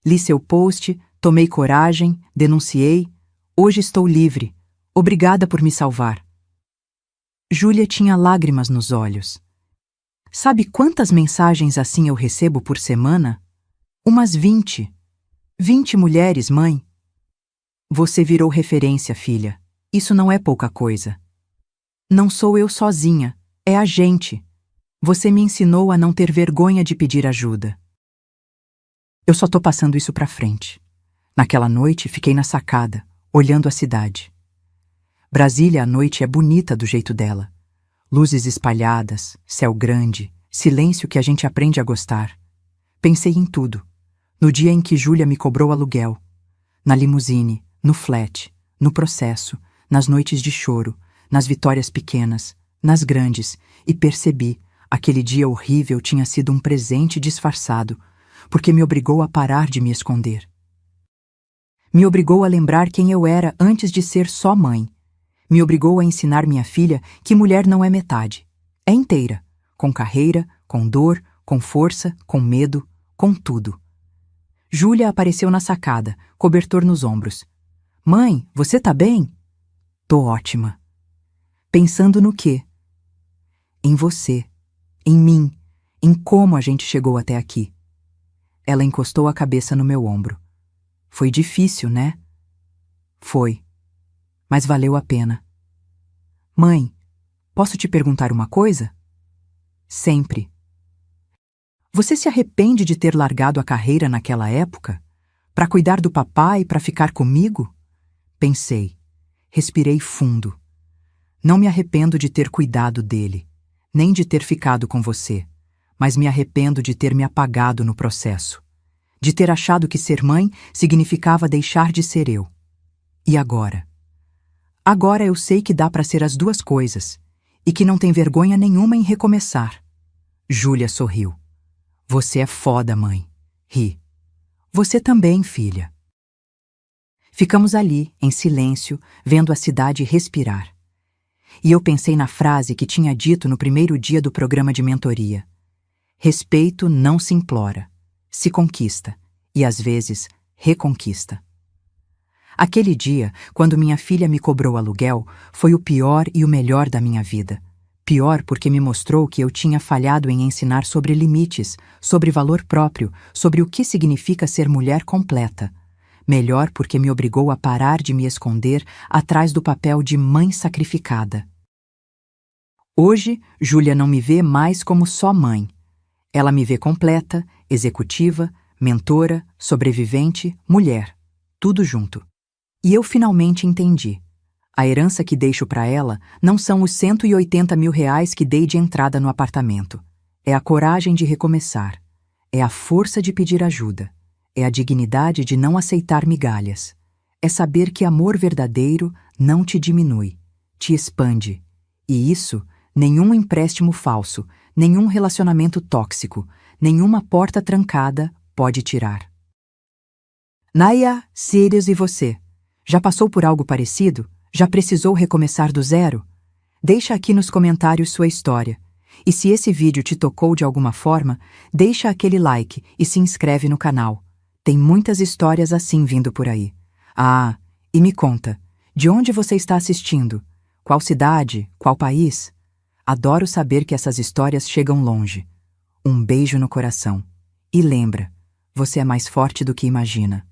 Li seu post, tomei coragem, denunciei. Hoje estou livre. Obrigada por me salvar. Júlia tinha lágrimas nos olhos. Sabe quantas mensagens assim eu recebo por semana? Umas 20. 20 mulheres, mãe. Você virou referência, filha. Isso não é pouca coisa. Não sou eu sozinha, é a gente. Você me ensinou a não ter vergonha de pedir ajuda. Eu só tô passando isso pra frente. Naquela noite, fiquei na sacada, olhando a cidade. Brasília à noite é bonita do jeito dela. Luzes espalhadas, céu grande, silêncio que a gente aprende a gostar. Pensei em tudo. No dia em que Júlia me cobrou aluguel. Na limusine, no flat, no processo, nas noites de choro, nas vitórias pequenas, nas grandes, e percebi, aquele dia horrível tinha sido um presente disfarçado, porque me obrigou a parar de me esconder. Me obrigou a lembrar quem eu era antes de ser só mãe. Me obrigou a ensinar minha filha que mulher não é metade. É inteira, com carreira, com dor, com força, com medo, com tudo. Júlia apareceu na sacada, cobertor nos ombros. Mãe, você tá bem? Tô ótima. Pensando no quê? Em você, em mim, em como a gente chegou até aqui. Ela encostou a cabeça no meu ombro. Foi difícil, né? Foi. Mas valeu a pena. Mãe, posso te perguntar uma coisa? Sempre. Você se arrepende de ter largado a carreira naquela época? Para cuidar do papai, para ficar comigo? Pensei. Respirei fundo. Não me arrependo de ter cuidado dele, nem de ter ficado com você, mas me arrependo de ter me apagado no processo. De ter achado que ser mãe significava deixar de ser eu. E agora? Agora eu sei que dá para ser as duas coisas, e que não tem vergonha nenhuma em recomeçar. Júlia sorriu. Você é foda, mãe. Ri. Você também, filha. Ficamos ali, em silêncio, vendo a cidade respirar. E eu pensei na frase que tinha dito no primeiro dia do programa de mentoria. Respeito não se implora, se conquista, e às vezes reconquista. Aquele dia, quando minha filha me cobrou aluguel, foi o pior e o melhor da minha vida. Pior porque me mostrou que eu tinha falhado em ensinar sobre limites, sobre valor próprio, sobre o que significa ser mulher completa. Melhor porque me obrigou a parar de me esconder atrás do papel de mãe sacrificada. Hoje, Júlia não me vê mais como só mãe. Ela me vê completa, executiva, mentora, sobrevivente, mulher. Tudo junto. E eu finalmente entendi. A herança que deixo para ela não são os 180 mil reais que dei de entrada no apartamento. É a coragem de recomeçar. É a força de pedir ajuda. É a dignidade de não aceitar migalhas. É saber que amor verdadeiro não te diminui, te expande. E isso, nenhum empréstimo falso, nenhum relacionamento tóxico, nenhuma porta trancada pode tirar. Naya, Sirius e você. Já passou por algo parecido? Já precisou recomeçar do zero? Deixa aqui nos comentários sua história. E se esse vídeo te tocou de alguma forma, deixa aquele like e se inscreve no canal. Tem muitas histórias assim vindo por aí. Ah, e me conta, de onde você está assistindo? Qual cidade? Qual país? Adoro saber que essas histórias chegam longe. Um beijo no coração. E lembra, você é mais forte do que imagina.